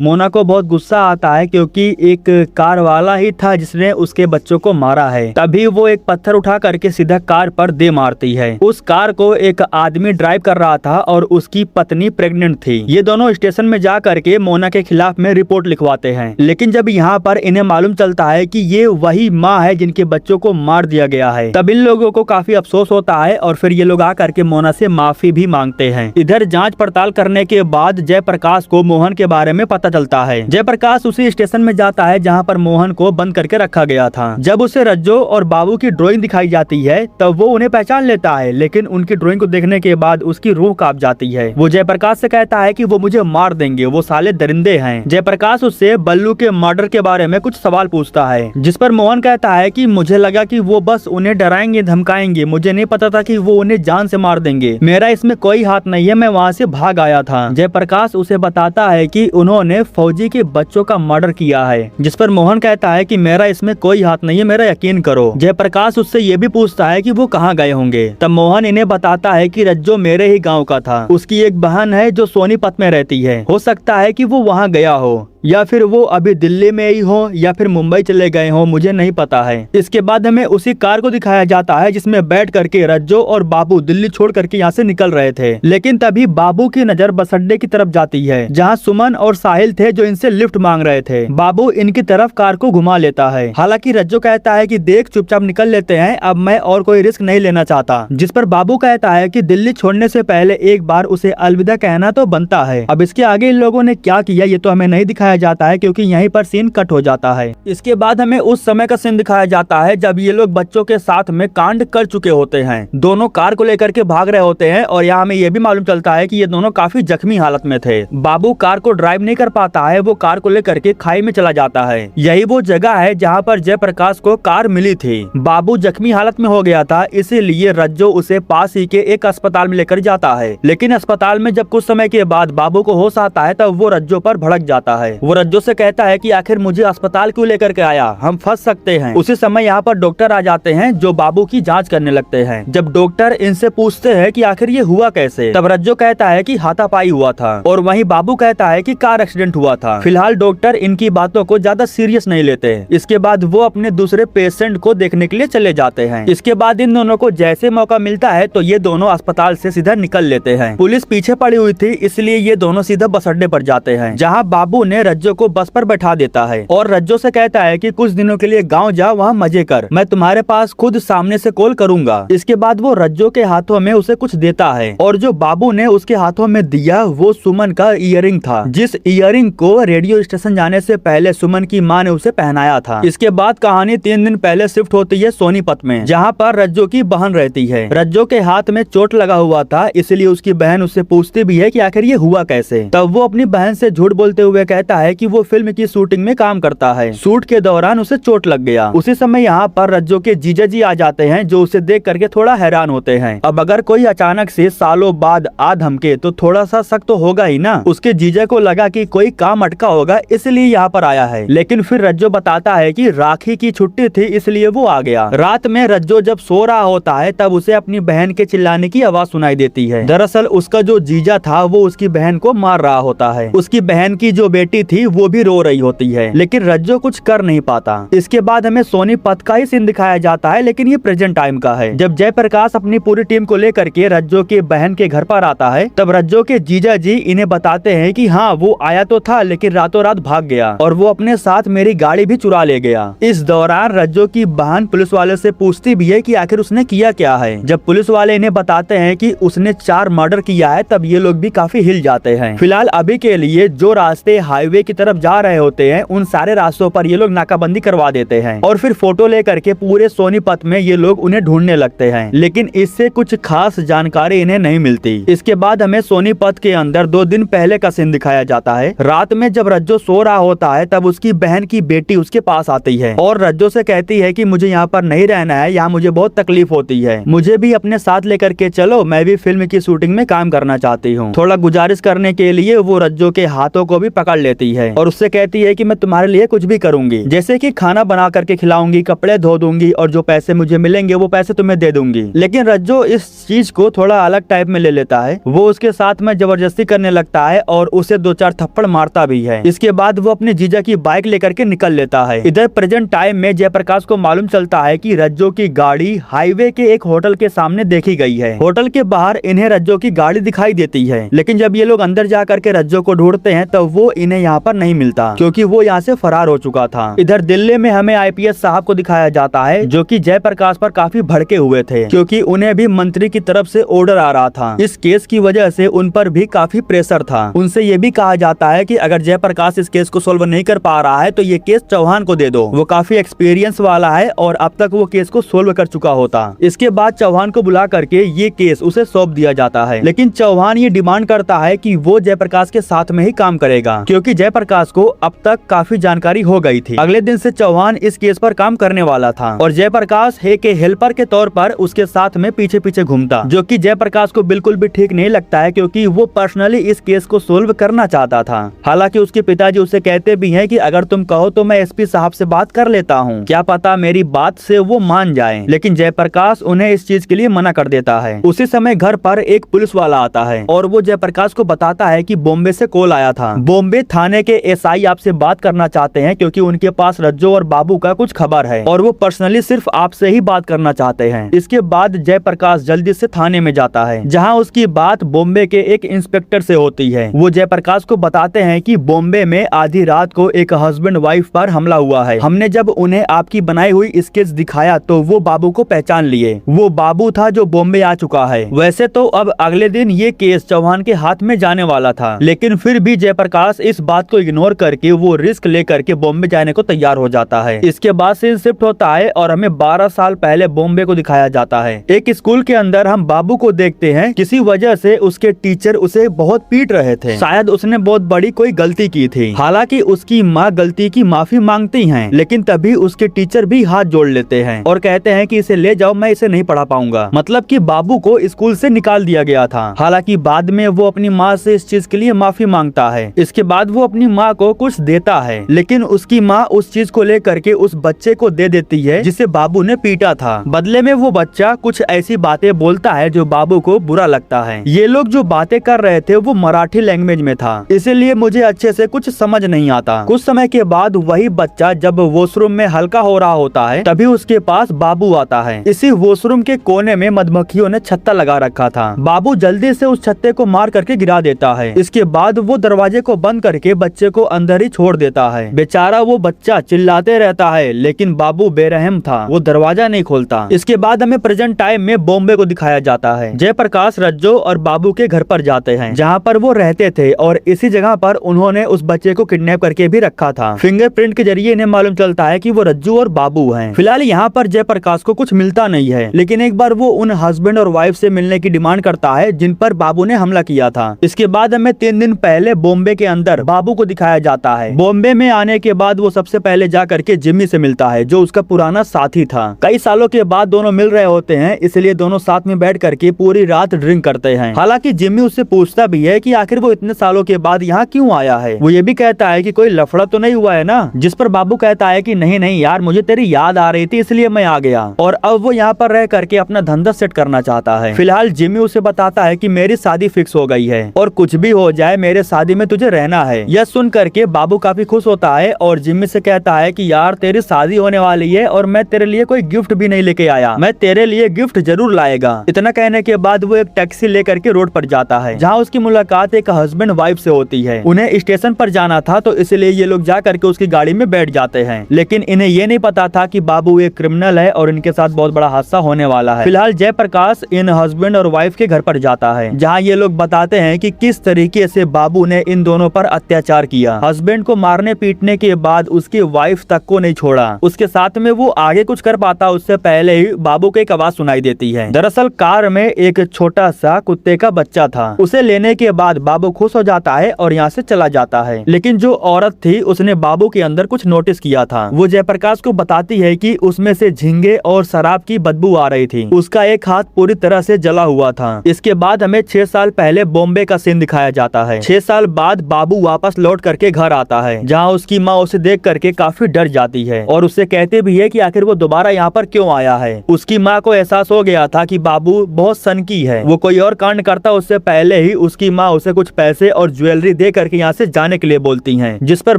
मोना को बहुत गुस्सा आता है क्योंकि एक कार वाला ही था जिसने उसके बच्चों को मारा है। तभी वो एक पत्थर उठा करके सीधा कार पर दे मारती है। उस कार को एक आदमी ड्राइव कर रहा था और उसकी पत्नी प्रेग्नेंट थी। ये दोनों स्टेशन में जा करके मोना के खिलाफ में रिपोर्ट लिखवाते हैं। लेकिन जब यहाँ पर इन्हें मालूम चलता है कि ये वही माँ है जिनके बच्चों को मार दिया गया है, तब इन लोगों को काफी अफसोस होता है और फिर ये लोग आकर के मोना से माफी भी मांगते हैं। इधर जांच पड़ताल करने के बाद जयप्रकाश को मोहन के बारे में पता चलता है। जयप्रकाश उसी स्टेशन में जाता है जहाँ पर मोहन को बंद करके रखा गया था। जब उसे रज्जो और बाबू की ड्राइंग दिखाई जाती है तब वो उन्हें पहचान लेता है, लेकिन उनकी ड्राइंग को देखने के बाद उसकी रूह कांप जाती है। वो जयप्रकाश से कहता है कि वो मुझे मार देंगे, वो साले दरिंदे हैं। जयप्रकाश उससे बल्लू के मर्डर के बारे में कुछ सवाल पूछता है, जिस पर मोहन कहता है कि मुझे लगा कि वो बस उन्हें डराएंगे धमकाएंगे, मुझे नहीं पता था कि वो उन्हें जान से मार देंगे। मेरा इसमें कोई हाथ नहीं है, मैं वहाँ से भाग आया था। जयप्रकाश उसे बताता है कि उन्होंने फौजी के बच्चों का मर्डर किया है, जिस पर मोहन कहता है कि मेरा इसमें कोई हाथ नहीं है, मेरा यकीन करो। जयप्रकाश उससे ये भी पूछता है कि वो कहाँ गए होंगे। तब मोहन इन्हें बताता है कि रज्जो मेरे ही गाँव का था, उसकी एक बहन है जो सोनीपत में रहती है, हो सकता है कि वो वहाँ गया हो या फिर वो अभी दिल्ली में ही हो या फिर मुंबई चले गए हो, मुझे नहीं पता है। इसके बाद हमें उसी कार को दिखाया जाता है जिसमें बैठ करके रज्जो और बाबू दिल्ली छोड़ करके यहाँ से निकल रहे थे। लेकिन तभी बाबू की नजर बस अड्डे की तरफ जाती है जहाँ सुमन और साहिल थे जो इनसे लिफ्ट मांग रहे थे। बाबू इनकी तरफ कार को घुमा लेता है। हालांकि रज्जो कहता है कि देख चुपचाप निकल लेते हैं, अब मैं और कोई रिस्क नहीं लेना चाहता। जिस पर बाबू कहता है कि दिल्ली छोड़ने से पहले एक बार उसे अलविदा कहना तो बनता है। अब इसके आगे इन लोगों ने क्या किया ये तो हमें नहीं दिखाया जाता है क्योंकि यहीं पर सीन कट हो जाता है। इसके बाद हमें उस समय का सीन दिखाया जाता है जब ये लोग बच्चों के साथ में कांड कर चुके होते हैं। दोनों कार को लेकर के भाग रहे होते हैं और यहाँ हमें ये भी मालूम चलता है कि ये दोनों काफी जख्मी हालत में थे। बाबू कार को ड्राइव नहीं कर पाता है, वो कार को लेकर के खाई में चला जाता है। यही वो जगह है जहाँ पर जयप्रकाश को कार मिली थी। बाबू जख्मी हालत में हो गया था, इसीलिए रज्जो उसे पास ही के एक अस्पताल में लेकर जाता है। लेकिन अस्पताल में जब कुछ समय के बाद बाबू को होश आता है तब वो रज्जो पर भड़क जाता है। वो रज्जो से कहता है कि आखिर मुझे अस्पताल क्यों लेकर के आया, हम फंस सकते हैं। उसी समय यहाँ पर डॉक्टर आ जाते हैं जो बाबू की जांच करने लगते हैं। जब डॉक्टर इनसे पूछते हैं कि आखिर ये हुआ कैसे, तब रज्जो कहता है कि हाथापाई हुआ था और वहीं बाबू कहता है कि कार एक्सीडेंट हुआ था। फिलहाल डॉक्टर इनकी बातों को ज्यादा सीरियस नहीं लेते। इसके बाद वो अपने दूसरे पेशेंट को देखने के लिए चले जाते हैं। इसके बाद इन दोनों को जैसे मौका मिलता है तो ये दोनों अस्पताल से सीधा निकल लेते हैं। पुलिस पीछे पड़ी हुई थी, इसलिए ये दोनों सीधा बस अड्डे पर जाते हैं जहाँ बाबू ने रज्जो को बस पर बैठा देता है और रज्जो से कहता है कि कुछ दिनों के लिए गांव जा, वहाँ मजे कर, मैं तुम्हारे पास खुद सामने से कॉल करूंगा। इसके बाद वो रज्जो के हाथों में उसे कुछ देता है और जो बाबू ने उसके हाथों में दिया वो सुमन का ईयरिंग था, जिस ईयरिंग को रेडियो स्टेशन जाने से पहले सुमन की माँ ने उसे पहनाया था। इसके बाद कहानी 3 दिन पहले शिफ्ट होती है सोनीपत में, जहाँ पर रज्जो की बहन रहती है। रज्जो के हाथ में चोट लगा हुआ था, इसलिए उसकी बहन उससे पूछती भी है कि आखिर ये हुआ कैसे। तब वो अपनी बहन से झूठ बोलते हुए कहता है कि वो फिल्म की शूटिंग में काम करता है, शूट के दौरान उसे चोट लग गया। उसी समय यहाँ पर रज्जो के जीजा जी आ जाते हैं जो उसे देख करके थोड़ा हैरान होते हैं। अब अगर कोई अचानक से सालों बाद आ धमके तो थोड़ा सा शक तो होगा ही ना। उसके जीजा को लगा कि कोई काम अटका होगा इसलिए यहाँ पर आया है, लेकिन फिर रज्जो बताता है कि राखी की छुट्टी थी इसलिए वो आ गया। रात में रज्जो जब सो रहा होता है तब उसे अपनी बहन के चिल्लाने की आवाज सुनाई देती है। दरअसल उसका जो जीजा था वो उसकी बहन को मार रहा होता है। उसकी बहन की जो बेटी थी वो भी रो रही होती है, लेकिन रज्जो कुछ कर नहीं पाता। इसके बाद हमें सोनीपत का ही सीन दिखाया जाता है, लेकिन ये प्रेजेंट टाइम का है। जब जयप्रकाश अपनी पूरी टीम को लेकर के रज्जो के बहन के घर पर आता है तब रज्जो के जीजा जी इन्हें बताते हैं कि हाँ वो आया तो था लेकिन रातों रात भाग गया और वो अपने साथ मेरी गाड़ी भी चुरा ले गया। इस दौरान रज्जो की बहन पुलिस वाले से पूछती भी है कि आखिर उसने किया क्या है। जब पुलिस वाले इन्हें बताते हैं कि उसने 4 मर्डर किया है तब ये लोग भी काफी हिल जाते हैं। फिलहाल अभी के लिए जो रास्ते हाईवे की तरफ जा रहे होते हैं उन सारे रास्तों पर ये लोग नाकाबंदी करवा देते हैं और फिर फोटो लेकर के पूरे सोनीपत में ये लोग उन्हें ढूंढने लगते हैं, लेकिन इससे कुछ खास जानकारी इन्हें नहीं मिलती। इसके बाद हमें सोनीपत के अंदर 2 दिन पहले का सीन दिखाया जाता है। रात में जब रज्जो सो रहा होता है तब उसकी बहन की बेटी उसके पास आती है और रज्जो से कहती है कि मुझे यहाँ पर नहीं रहना है, यहाँ मुझे बहुत तकलीफ होती है, मुझे भी अपने साथ लेकर के चलो, मैं भी फिल्म की शूटिंग में काम करना चाहती हूँ। थोड़ा गुजारिश करने के लिए वो रज्जो के हाथों को भी पकड़ लेती जाती है और उससे कहती है कि मैं तुम्हारे लिए कुछ भी करूंगी, जैसे कि खाना बना करके खिलाऊंगी, कपड़े धो दूंगी और जो पैसे मुझे मिलेंगे वो पैसे तुम्हें दे दूंगी। लेकिन रज्जो इस चीज को थोड़ा अलग टाइप में ले लेता है। वो उसके साथ में जबरदस्ती करने लगता है और उसे 2-4 थप्पड़ मारता भी है। इसके बाद वो अपने जीजा की बाइक लेकर के निकल लेता है। इधर प्रेजेंट टाइम में जयप्रकाश को मालूम चलता है कि रज्जो की गाड़ी हाईवे के एक होटल के सामने देखी गई है। होटल के बाहर इन्हें रज्जो की गाड़ी दिखाई देती है, लेकिन जब ये लोग अंदर जा करके रज्जो को ढूंढते हैं तो वो इन्हें यहाँ पर नहीं मिलता, क्योंकि वो यहाँ से फरार हो चुका था। इधर दिल्ली में हमें आईपीएस साहब को दिखाया जाता है, जो कि जयप्रकाश पर काफी भड़के हुए थे, क्योंकि उन्हें भी मंत्री की तरफ से ऑर्डर आ रहा था। इस केस की वजह से उन पर भी काफी प्रेशर था। उनसे ये भी कहा जाता है कि अगर जयप्रकाश इस केस को सोल्व नहीं कर पा रहा है तो ये केस चौहान को दे दो, वो काफी एक्सपीरियंस वाला है और अब तक वो केस को सोल्व कर चुका होता। इसके बाद चौहान को बुला करके ये केस उसे सौंप दिया जाता है, लेकिन चौहान ये डिमांड करता है कि वो जयप्रकाश के साथ में ही काम करेगा, क्योंकि जयप्रकाश को अब तक काफी जानकारी हो गई थी। अगले दिन से चौहान इस केस पर काम करने वाला था और जयप्रकाश हे के हेल्पर के तौर पर उसके साथ में पीछे पीछे घूमता, जो कि जयप्रकाश को बिल्कुल भी ठीक नहीं लगता है, क्योंकि वो पर्सनली इस केस को सोल्व करना चाहता था। हालांकि उसके पिताजी उसे कहते भी हैं कि अगर तुम कहो तो मैं एसपी साहब से बात कर लेता हूँ, क्या पता मेरी बात से वो मान जाए, लेकिन जयप्रकाश उन्हें इस चीज के लिए मना कर देता है। उसी समय घर पर एक पुलिस वाला आता है और वो जयप्रकाश को बताता है कि बॉम्बे से कॉल आया था। बॉम्बे थाने के एसआई आपसे बात करना चाहते हैं, क्योंकि उनके पास रज्जो और बाबू का कुछ खबर है और वो पर्सनली सिर्फ आपसे ही बात करना चाहते हैं। इसके बाद जयप्रकाश जल्दी से थाने में जाता है, जहां उसकी बात बॉम्बे के एक इंस्पेक्टर से होती है। वो जयप्रकाश को बताते हैं कि बॉम्बे में आधी रात को एक हस्बैंड वाइफ पर हमला हुआ है। हमने जब उन्हें आपकी बनाई हुई स्केच दिखाया तो वो बाबू को पहचान लिए। वो बाबू था जो बॉम्बे आ चुका है। वैसे तो अब अगले दिन ये केस चौहान के हाथ में जाने वाला था, लेकिन फिर भी जयप्रकाश इस बात को इग्नोर करके वो रिस्क लेकर के बॉम्बे जाने को तैयार हो जाता है। इसके बाद सीन शिफ्ट होता है और हमें 12 साल पहले बॉम्बे को दिखाया जाता है। एक स्कूल के अंदर हम बाबू को देखते हैं। किसी वजह से उसके टीचर उसे बहुत पीट रहे थे, शायद उसने बहुत बड़ी कोई गलती की थी। हालांकि उसकी माँ गलती की माफी मांगती हैं, लेकिन तभी उसके टीचर भी हाथ जोड़ लेते हैं और कहते हैं कि इसे ले जाओ, मैं इसे नहीं पढ़ा पाऊंगा। मतलब कि बाबू को स्कूल से निकाल दिया गया था। हालांकि बाद में वो अपनी माँ से इस चीज के लिए माफी मांगता है। इसके बाद वो अपनी माँ को कुछ देता है, लेकिन उसकी माँ उस चीज को लेकर के उस बच्चे को दे देती है जिसे बाबू ने पीटा था। बदले में वो बच्चा कुछ ऐसी बातें बोलता है जो बाबू को बुरा लगता है। ये लोग जो बातें कर रहे थे वो मराठी लैंग्वेज में था, इसीलिए मुझे अच्छे से कुछ समझ नहीं आता। कुछ समय के बाद वही बच्चा जब वॉशरूम में हल्का हो रहा होता है, तभी उसके पास बाबू आता है। इसी वॉशरूम के कोने में मधुमक्खियों ने छत्ता लगा रखा था। बाबू जल्दी से उस छत्ते को मार करके गिरा देता है। इसके बाद वो दरवाजे को बंद करके बच्चे को अंदर ही छोड़ देता है। बेचारा वो बच्चा चिल्लाते रहता है, लेकिन बाबू बेरहम था, वो दरवाजा नहीं खोलता। इसके बाद हमें प्रेजेंट टाइम में बॉम्बे को दिखाया जाता है। जयप्रकाश रज्जो और बाबू के घर पर जाते हैं, जहाँ पर वो रहते थे, और इसी जगह पर उन्होंने उस बच्चे को किडनैप करके भी रखा था। फिंगरप्रिंट के जरिए इन्हें मालूम चलता है कि वो रज्जू और बाबू हैं। फिलहाल यहाँ पर जयप्रकाश को कुछ मिलता नहीं है, लेकिन एक बार वो उन हस्बैंड और वाइफ से मिलने की डिमांड करता है जिन पर बाबू ने हमला किया था। इसके बाद हमें 3 दिन पहले बॉम्बे के अंदर बाबू को दिखाया जाता है। बॉम्बे में आने के बाद वो सबसे पहले जा करके जिम्मी से मिलता है, जो उसका पुराना साथी था। कई सालों के बाद दोनों मिल रहे होते हैं, इसलिए दोनों साथ में बैठ करके पूरी रात ड्रिंक करते हैं। हालांकि जिम्मी उससे पूछता भी है कि आखिर वो इतने सालों के बाद यहाँ क्यों आया है। वो ये भी कहता है कि कोई लफड़ा तो नहीं हुआ है ना, जिस पर बाबू कहता है कि नहीं नहीं यार, मुझे तेरी याद आ रही थी इसलिए मैं आ गया, और अब वो यहाँ पर रह करके अपना धंधा सेट करना चाहता है। फिलहाल जिम्मी उसे बताता है कि मेरी शादी फिक्स हो गई है और कुछ भी हो जाए मेरे शादी में तुझे रहना है। यह सुन करके बाबू काफी खुश होता है और जिम्मी से कहता है कि यार तेरी शादी होने वाली है और मैं तेरे लिए कोई गिफ्ट भी नहीं लेके आया, मैं तेरे लिए गिफ्ट जरूर लाएगा। इतना कहने के बाद वो एक टैक्सी लेकर के रोड पर जाता है, जहाँ उसकी मुलाकात एक हस्बैंड वाइफ से होती है। उन्हें स्टेशन पर जाना था, तो इसलिए ये लोग जा करके उसकी गाड़ी में बैठ जाते हैं, लेकिन इन्हें ये नहीं पता था कि बाबू एक क्रिमिनल है और इनके साथ बहुत बड़ा हादसा होने वाला है। फिलहाल जयप्रकाश इन हस्बैंड और वाइफ के घर पर जाता है, जहाँ ये लोग बताते हैं कि किस तरीके से बाबू ने इन दोनों पर अत्याचार किया। हस्बैंड को मारने पीटने के बाद उसकी वाइफ तक को नहीं छोड़ा। उसके साथ में वो आगे कुछ कर पाता उससे पहले ही बाबू को एक आवाज सुनाई देती है। दरअसल कार में एक छोटा सा कुत्ते का बच्चा था। उसे लेने के बाद बाबू खुश हो जाता है और यहाँ से चला जाता है, लेकिन जो औरत थी उसने बाबू के अंदर कुछ नोटिस किया था। वो जयप्रकाश को बताती है कि उसमें से झींगे और शराब की बदबू आ रही थी। उसका एक हाथ पूरी तरह से जला हुआ था। इसके बाद हमें 6 साल पहले बॉम्बे का सीन दिखाया जाता है। 6 साल बाद बाबू वापस वापस लौट करके घर आता है, जहाँ उसकी माँ उसे देख करके काफी डर जाती है और उससे कहते भी है कि आखिर वो दोबारा यहाँ पर क्यों आया है। उसकी माँ को एहसास हो गया था कि बाबू बहुत सनकी है, वो कोई और कांड करता उससे पहले ही उसकी माँ उसे कुछ पैसे और ज्वेलरी दे करके यहाँ से जाने के लिए बोलती है, जिस पर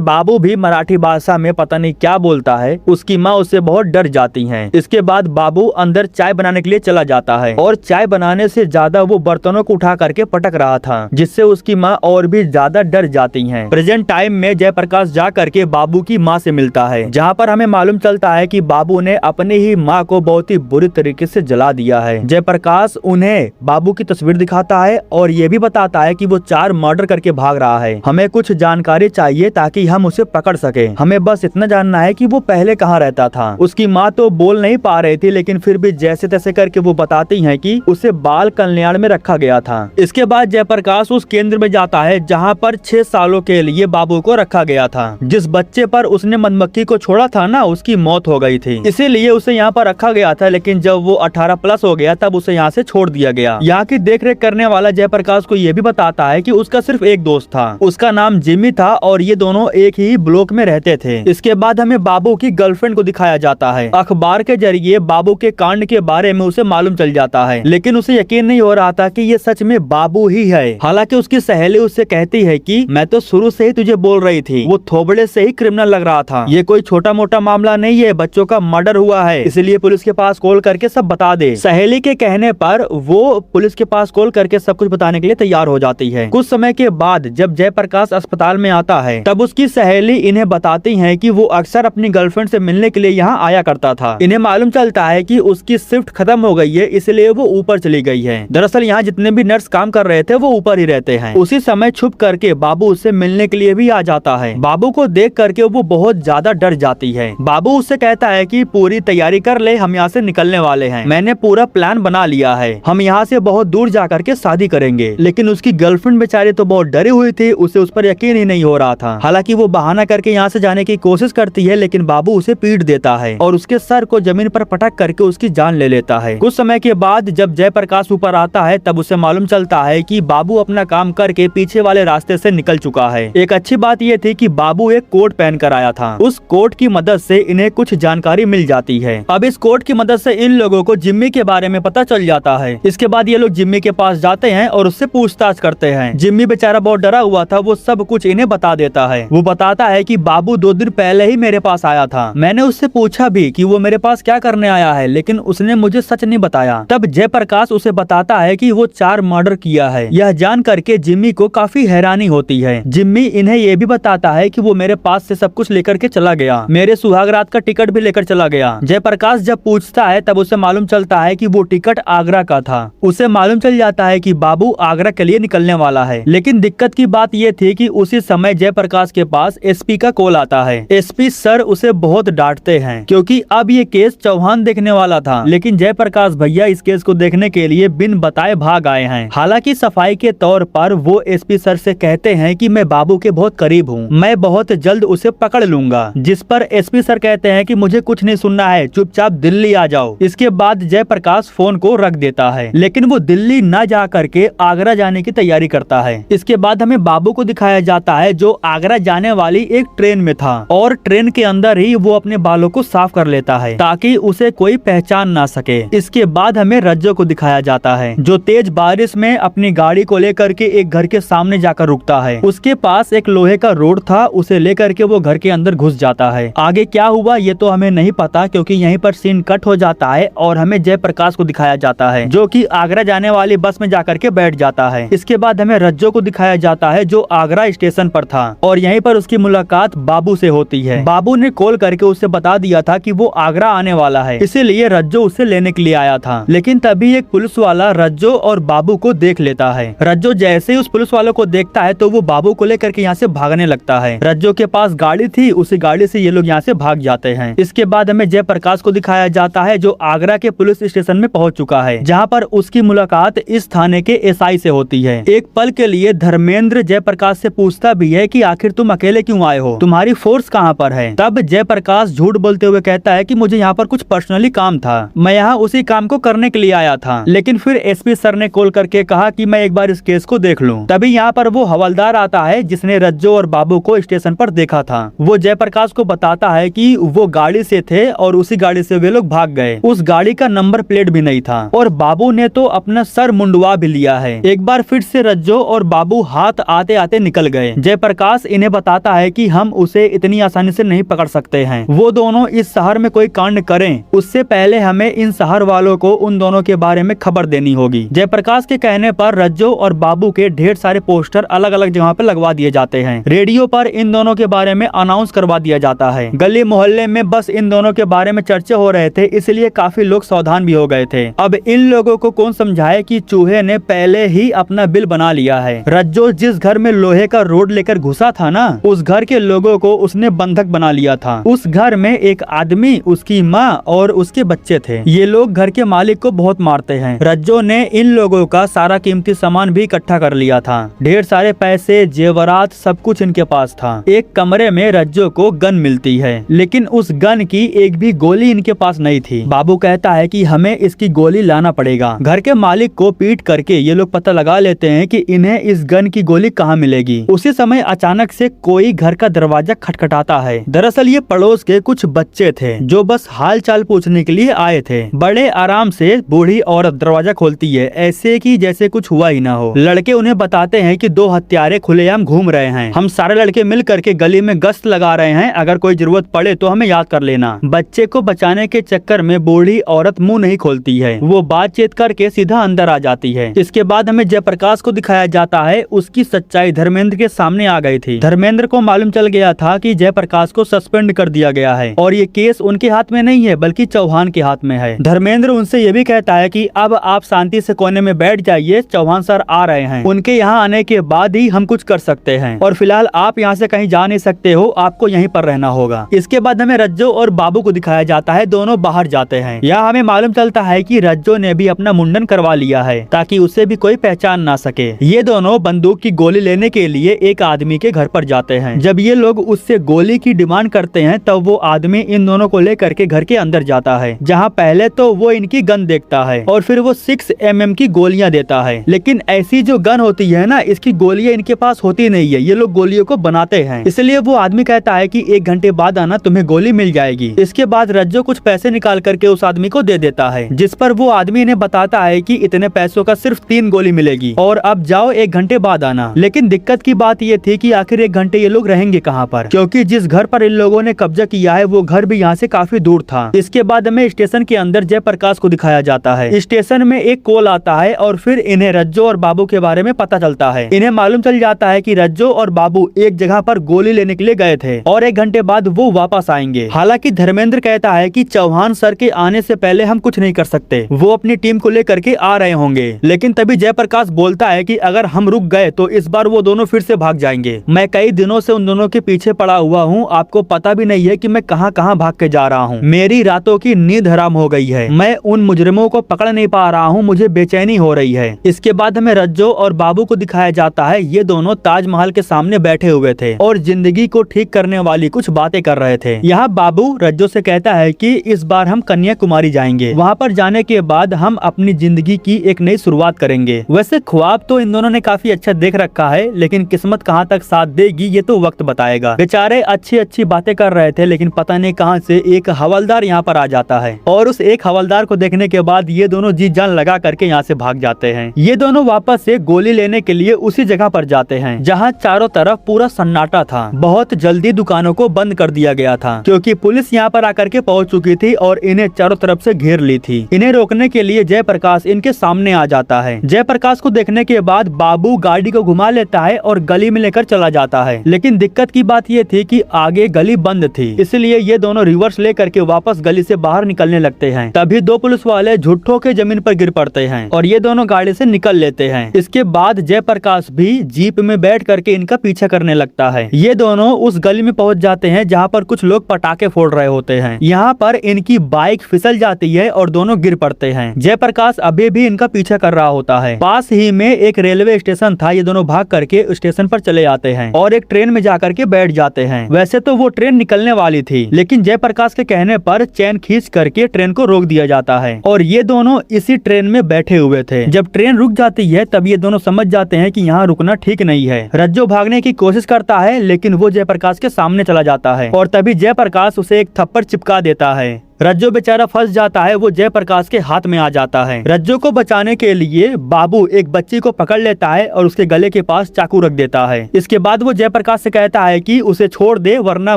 बाबू भी मराठी भाषा में पता नहीं क्या बोलता है। उसकी माँ उससे बहुत डर जाती है। इसके बाद बाबू अंदर चाय बनाने के लिए चला जाता है और चाय बनाने से ज्यादा वो बर्तनों को उठा करके पटक रहा था, जिससे उसकी माँ और भी ज्यादा डर जाती है। प्रेजेंट टाइम में जयप्रकाश जा करके बाबू की माँ से मिलता है, जहाँ पर हमें मालूम चलता है कि बाबू ने अपनी ही माँ को बहुत ही बुरी तरीके से जला दिया है। जयप्रकाश उन्हें बाबू की तस्वीर दिखाता है और ये भी बताता है कि वो 4 मर्डर करके भाग रहा है। हमें कुछ जानकारी चाहिए ताकि हम उसे पकड़ सके। हमें बस इतना जानना है कि वो पहले कहाँ रहता था। उसकी माँ तो बोल नहीं पा रही थी, लेकिन फिर भी जैसे तैसे करके वो बताती है कि उसे बाल कल्याण में रखा गया था। इसके बाद जयप्रकाश उस केंद्र में जाता है जहाँ पर 6 सालों के लिए बाबू को रखा गया था। जिस बच्चे पर उसने मधुमक्खी को छोड़ा था ना, उसकी मौत हो गई थी, इसीलिए उसे यहाँ पर रखा गया था। लेकिन जब वो 18 प्लस हो गया तब उसे यहाँ से छोड़ दिया गया। यहाँ की देखरेख करने वाला जयप्रकाश को ये भी बताता है कि उसका सिर्फ एक दोस्त था, उसका नाम जिम्मी था और ये दोनों एक ही ब्लॉक में रहते थे। इसके बाद हमें बाबू की गर्लफ्रेंड को दिखाया जाता है। अखबार के जरिए बाबू के कांड के बारे में उसे मालूम चल जाता है, लेकिन उसे यकीन नहीं हो रहा था कि ये सच में बाबू ही है। हालांकि उसकी सहेली उससे कहती है कि मैं तो शुरू से ही तुझे बोल रही थी, वो थोबड़े से ही क्रिमिनल लग रहा था, ये कोई छोटा मोटा मामला नहीं है, बच्चों का मर्डर हुआ है, इसलिए पुलिस के पास कॉल करके सब बता दे। सहेली के कहने पर वो पुलिस के पास कॉल करके सब कुछ बताने के लिए तैयार हो जाती है। कुछ समय के बाद जब जयप्रकाश अस्पताल में आता है, तब उसकी सहेली इन्हें बताती है कि वो अक्सर अपनी गर्लफ्रेंड से मिलने के लिए यहाँ आया करता था। इन्हें मालूम चलता है कि उसकी शिफ्ट खत्म हो गई है, इसलिए वो ऊपर चली गई है। दरअसल यहाँ जितने भी नर्स काम कर रहे थे वो ऊपर ही रहते हैं। उसी समय छुप करके बाबू उससे मिलने के लिए भी आ जाता है। बाबू को देख करके वो बहुत ज्यादा डर जाती है। बाबू उससे कहता है कि पूरी तैयारी कर ले, हम यहाँ से निकलने वाले हैं, मैंने पूरा प्लान बना लिया है, हम यहाँ से बहुत दूर जा करके शादी करेंगे। लेकिन उसकी गर्लफ्रेंड बेचारी तो बहुत डरी हुई थी, उसे उस पर यकीन ही नहीं हो रहा था। हालांकि वो बहाना करके यहाँ से जाने की कोशिश करती है, लेकिन बाबू उसे पीट देता है और उसके सर को जमीन पर पटक करके उसकी जान ले लेता है। कुछ समय के बाद जब जयप्रकाश ऊपर आता है, तब उसे मालूम चलता है कि बाबू अपना काम करके पीछे वाले रास्ते से निकल चुका है। एक अच्छी बात यह थी कि बाबू एक कोट पहन कर आया था। उस कोट की मदद से इन्हें कुछ जानकारी मिल जाती है। अब इस कोट की मदद से इन लोगों को जिम्मी के बारे में पता चल जाता है। इसके बाद ये लोग जिम्मी के पास जाते हैं और उससे पूछताछ करते हैं। जिम्मी बेचारा बहुत डरा हुआ था, वो सब कुछ इन्हें बता देता है। वो बताता है कि बाबू 2 दिन पहले ही मेरे पास आया था, मैंने उससे पूछा भी कि वो मेरे पास क्या करने आया है, लेकिन उसने मुझे सच नहीं बताया। तब जयप्रकाश उसे बताता है कि वो 4 मर्डर किया है। यह जान करके जिम्मी को काफी हैरानी होती है। जिम्मी इन्हें ये भी बताता है कि वो मेरे पास से सब कुछ लेकर के चला गया, मेरे सुहागरात का टिकट भी लेकर चला गया। जयप्रकाश जब पूछता है तब उसे मालूम चलता है कि वो टिकट आगरा का था। उसे मालूम चल जाता है कि बाबू आगरा के लिए निकलने वाला है। लेकिन दिक्कत की बात ये थी कि उसी समय जयप्रकाश के पास एसपी का कॉल आता है। एसपी सर उसे बहुत डांटते हैं क्योंकि अब ये केस चौहान देखने वाला था, लेकिन जयप्रकाश भैया इस केस को देखने के लिए बिन बताए भाग आए हैं। हालांकि सफाई के तौर पर वो एसपी सर से कहते हैं कि मैं बाबू के बहुत करीब हूँ, मैं बहुत जल्द उसे पकड़ लूंगा। जिस पर एसपी सर कहते हैं कि मुझे कुछ नहीं सुनना है, चुपचाप दिल्ली आ जाओ। इसके बाद जयप्रकाश फोन को रख देता है, लेकिन वो दिल्ली न जा करके आगरा जाने की तैयारी करता है। इसके बाद हमें बाबू को दिखाया जाता है जो आगरा जाने वाली एक ट्रेन में था और ट्रेन के अंदर ही वो अपने बालों को साफ कर लेता है ताकि उसे कोई पहचान ना सके। इसके बाद हमें रज्जो को दिखाया जाता है जो तेज बारिश में अपनी गाड़ी को लेकर के एक घर के सामने जाकर रुकता है। उसके पास एक लोहे का रोड था, उसे लेकर के वो घर के अंदर घुस जाता है। आगे क्या हुआ ये तो हमें नहीं पता क्योंकि यहीं पर सीन कट हो जाता है और हमें जयप्रकाश को दिखाया जाता है जो कि आगरा जाने वाली बस में जाकर के बैठ जाता है। इसके बाद हमें रज्जो को दिखाया जाता है जो आगरा स्टेशन पर था और यहीं पर उसकी मुलाकात बाबू से होती है। बाबू ने कॉल करके उसे बता दिया था कि वो आगरा आने वाला है, इसीलिए रज्जो उसे लेने के लिए आया था। लेकिन तभी एक पुलिस वाला रज्जो और बाबू को देख लेता है। रज्जो जैसे ही उस पुलिस वालों को देखता है तो वो बाबू को लेकर के यहाँ से भागने लगता है। रज्जो के पास गाड़ी थी, उसी गाड़ी से ये लोग यहाँ से भाग जाते हैं। इसके बाद हमें जयप्रकाश को दिखाया जाता है जो आगरा के पुलिस स्टेशन में पहुंच चुका है, जहाँ पर उसकी मुलाकात इस थाने के एसआई से होती है। एक पल के लिए धर्मेंद्र जयप्रकाश से पूछता भी है कि आखिर तुम अकेले क्यों आए हो, तुम्हारी फोर्स कहाँ पर है। तब जयप्रकाश झूठ बोलते हुए कहता है कि मुझे यहाँ पर कुछ पर्सनली काम था, मैं यहाँ उसी काम को करने के लिए आया था। लेकिन फिर एसपी सर ने कॉल करके कहा कि मैं एक बार इस केस को देख लूं। तभी यहाँ पर वो हवलदार आता है है जिसने रज्जो और बाबू को स्टेशन पर देखा था। वो जयप्रकाश को बताता है कि वो गाड़ी से थे और उसी गाड़ी से वे लोग भाग गए। उस गाड़ी का नंबर प्लेट भी नहीं था और बाबू ने तो अपना सर मुंडवा भी लिया है। एक बार फिर से रज्जो और बाबू हाथ आते आते निकल गए। जयप्रकाश इन्हें बताता है कि हम उसे इतनी आसानी से नहीं पकड़ सकते हैं। वो दोनों इस शहर में कोई कांड करें उससे पहले हमें इन शहर वालों को उन दोनों के बारे में खबर देनी होगी। जयप्रकाश के कहने पर रज्जो और बाबू के ढेर सारे पोस्टर अलग अलग जगह पर लगवा दिए जाते हैं। रेडियो पर इन दोनों के बारे में अनाउंस करवा दिया जाता है। गली मोहल्ले में बस इन दोनों के बारे में चर्चे हो रहे थे, इसलिए काफी लोग सावधान भी हो गए थे। अब इन लोगों को कौन समझाए कि चूहे ने पहले ही अपना बिल बना लिया है। रज्जो जिस घर में लोहे का रोड लेकर घुसा था ना, उस घर के लोगों को उसने बंधक बना लिया था। उस घर में एक आदमी, उसकी माँ और उसके बच्चे थे। ये लोग घर के मालिक को बहुत मारते हैं। रज्जो ने इन लोगों का सारा कीमती सामान भी इकट्ठा कर लिया था। ढेर सारे पैसे, जेवरात, सब कुछ इनके पास था। एक कमरे में रज्जो को गन मिलती है, लेकिन उस गन की एक भी गोली इनके पास नहीं थी। बाबू कहता है कि हमें इसकी गोली लाना पड़ेगा। घर के मालिक को पीट करके ये लोग पता लगा लेते हैं कि इन्हें इस गन की गोली कहाँ मिलेगी। उसी समय अचानक से कोई घर का दरवाजा खटखटाता है। दरअसल ये पड़ोस के कुछ बच्चे थे जो बस हाल चाल पूछने के लिए आए थे। बड़े आराम से बूढ़ी औरत दरवाजा खोलती है, ऐसे कि जैसे कुछ हुआ ही ना हो। लड़के उन्हें बताते हैं कि दो हत्यारे खुलेआम घूम रहे हैं। हम सारे लड़के मिल करके गली में गश्त लगा रहे हैं, अगर कोई जरूरत पड़े तो हमें याद कर लेना। बच्चे को बचाने के चक्कर में बूढ़ी औरत मुंह नहीं खोलती है। वो बातचीत करके सीधा अंदर आ जाती है। इसके बाद हमें जयप्रकाश को दिखाया जाता है। उसकी सच्चाई धर्मेंद्र के सामने आ गई थी। धर्मेंद्र को मालूम चल गया था कि जयप्रकाश को सस्पेंड कर दिया गया है और ये केस उनके हाथ में नहीं है बल्कि चौहान के हाथ में है। धर्मेंद्र उनसे ये भी कहता है कि अब आप शांति से कोने में बैठ जाइए, चौहान सर आ रहे हैं। उनके यहाँ आने के बाद ही हम कुछ कर सकते हैं और फिलहाल आप यहाँ से कहीं जा नहीं सकते हो, आपको यहीं पर रहना होगा। इसके बाद हमें रज्जो और बाबू को दिखाया जाता है। दोनों बाहर जाते हैं। यहाँ हमें मालूम चलता है कि रज्जो ने भी अपना मुंडन करवा लिया है ताकि उसे भी कोई पहचान ना सके। ये दोनों बंदूक की गोली लेने के लिए एक आदमी के घर पर जाते हैं। जब ये लोग उससे गोली की डिमांड करते हैं तब वो आदमी इन दोनों को लेकर के घर के अंदर जाता है, जहाँ पहले तो वो इनकी गन देखता है और फिर वो 6 mm की गोलियां देता है। लेकिन ऐसी जो गन होती है ना, इसकी गोलियां इनके पास होती नहीं है। ये लोग गोलियों को बनाते हैं। इसलिए वो आदमी कहता है कि 1 घंटे बाद आना, तुम्हें गोली मिल जाएगी। इसके बाद रज्जो कुछ पैसे निकाल करके उस आदमी को दे देता है, जिस पर वो आदमी इन्हें बताता है कि इतने पैसों का सिर्फ 3 गोली मिलेगी और अब जाओ 1 घंटे बाद आना। लेकिन दिक्कत की बात ये थी कि आखिर 1 घंटे ये लोग रहेंगे कहाँ पर, क्योंकि जिस घर पर इन लोगों ने कब्जा किया है वो घर भी यहाँ से काफी दूर था। इसके बाद हमें स्टेशन के अंदर जयप्रकाश को दिखाया जाता है। स्टेशन में एक कॉल आता है और फिर इन्हें रज्जो और बाबू के बारे में पता चलता है। इन्हें मालूम चल जाता है कि रज्जो और बाबू एक जगह पर गोली लेने के लिए गए थे और 1 घंटे बाद वो वापस आएंगे। हालांकि धर्मेंद्र कहता है कि चौहान सर के आने से पहले हम कुछ नहीं कर सकते, वो अपनी टीम को लेकर के आ रहे होंगे। लेकिन तभी जयप्रकाश बोलता है कि अगर हम रुक गए तो इस बार वो दोनों फिर से भाग जाएंगे। मैं कई दिनों से उन दोनों के पीछे पड़ा हुआ हूँ, आपको पता भी नहीं है कि मैं कहाँ कहाँ भाग के जा रहा हूँ। मेरी रातों की नींद हराम हो गई है, मैं उन मुजरिमों को पकड़ नहीं पा रहा हूँ, मुझे बेचैनी हो रही है। इसके बाद हमें रज्जो और बाबू को दिखाया जाता है। ये दोनों ताजमहल के सामने बैठे हुए थे और जिंदगी को ठीक करने वाली कुछ बातें कर रहे थे। यहाँ बाबू रज्जो से कहता है कि इस बार हम कन्याकुमारी जाएंगे, वहाँ पर जाने के बाद हम अपनी जिंदगी की एक नई शुरुआत करेंगे। वैसे ख्वाब तो इन दोनों ने काफी अच्छा देख रखा है, लेकिन किस्मत कहाँ तक साथ देगी ये तो वक्त बताएगा। बेचारे अच्छी अच्छी बातें कर रहे थे, लेकिन पता नहीं कहाँ से एक हवलदार यहाँ पर आ जाता है और उस एक हवलदार को देखने के बाद ये दोनों जी जान लगा करके यहाँ से भाग जाते हैं। ये दोनों वापस से गोली लेने के लिए उसी जगह पर जाते हैं जहाँ चारों तरफ पूरा सन्नाटा था। बहुत जल्दी दुकानों को बंद कर दिया गया था क्योंकि पुलिस यहाँ पर आकर के पहुँच चुकी थी और इन्हें चारों तरफ से घेर ली थी। इन्हें रोकने के लिए जयप्रकाश इनके सामने आ जाता है। जयप्रकाश को देखने के बाद बाबू गाड़ी को घुमा लेता है और गली में लेकर चला जाता है। लेकिन दिक्कत की बात ये थी कि आगे गली बंद थी, इसलिए ये दोनों रिवर्स लेकर के वापस गली से बाहर निकलने लगते हैं। तभी 2 पुलिस वाले झुट्ठों के जमीन पर गिर पड़ते हैं और ये दोनों गाड़ी से निकल लेते हैं। इसके बाद जयप्रकाश भी जीप में बैठ करके इनका पीछा करने लगता है। ये दोनों उस गली में पहुंच जाते हैं जहाँ पर कुछ लोग पटाखे फोड़ रहे होते हैं। यहाँ पर इनकी बाइक फिसल जाती है और दोनों गिर पड़ते हैं। जयप्रकाश अभी भी इनका पीछा कर रहा होता है। पास ही में एक रेलवे स्टेशन था। ये दोनों भाग करके स्टेशन पर चले जाते हैं और एक ट्रेन में जाकर के बैठ जाते हैं। वैसे तो वो ट्रेन निकलने वाली थी, लेकिन जयप्रकाश के कहने पर चैन खींच करके ट्रेन को रोक दिया जाता है और ये दोनों इसी ट्रेन में बैठे हुए थे। जब ट्रेन रुक जाती है तब ये दोनों समझ जाते हैं कि यहाँ रुकना ठीक नहीं है रज्जो भागने की कोशिश करता है लेकिन वो जयप्रकाश के सामने चला जाता है और तभी जयप्रकाश उसे एक थप्पड़ चिपका देता है। रज्जो बेचारा फंस जाता है, वो जयप्रकाश के हाथ में आ जाता है। रज्जो को बचाने के लिए बाबू एक बच्ची को पकड़ लेता है और उसके गले के पास चाकू रख देता है। इसके बाद वो जयप्रकाश से कहता है कि उसे छोड़ दे वरना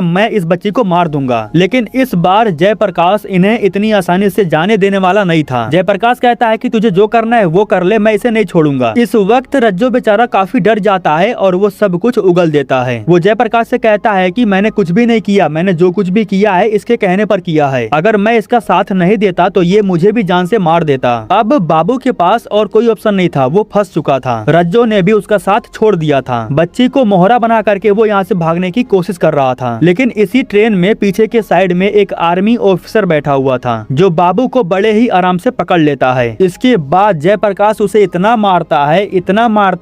मैं इस बच्ची को मार दूंगा। लेकिन इस बार जयप्रकाश इन्हें इतनी आसानी से जाने देने वाला नहीं था। जयप्रकाश कहता है कि तुझे जो करना है वो कर ले, मैं इसे नहीं छोड़ूंगा। इस वक्त रज्जो बेचारा काफी डर जाता है और वो सब कुछ उगल देता है। वो जयप्रकाश से कहता है कि मैंने कुछ भी नहीं किया, मैंने जो कुछ भी किया है इसके कहने पर किया है। अगर मैं इसका साथ नहीं देता तो ये मुझे भी जान से मार देता। अब बाबू के पास और कोई ऑप्शन नहीं था, वो फंस चुका था। रज्जो ने भी उसका साथ छोड़ दिया था। बच्ची को मोहरा बना करके वो यहाँ से भागने की कोशिश कर रहा था, लेकिन इसी ट्रेन में पीछे के साइड में एक आर्मी ऑफिसर बैठा हुआ था जो बाबू को बड़े ही आराम से पकड़ लेता है। इसके बाद जयप्रकाश उसे इतना मारता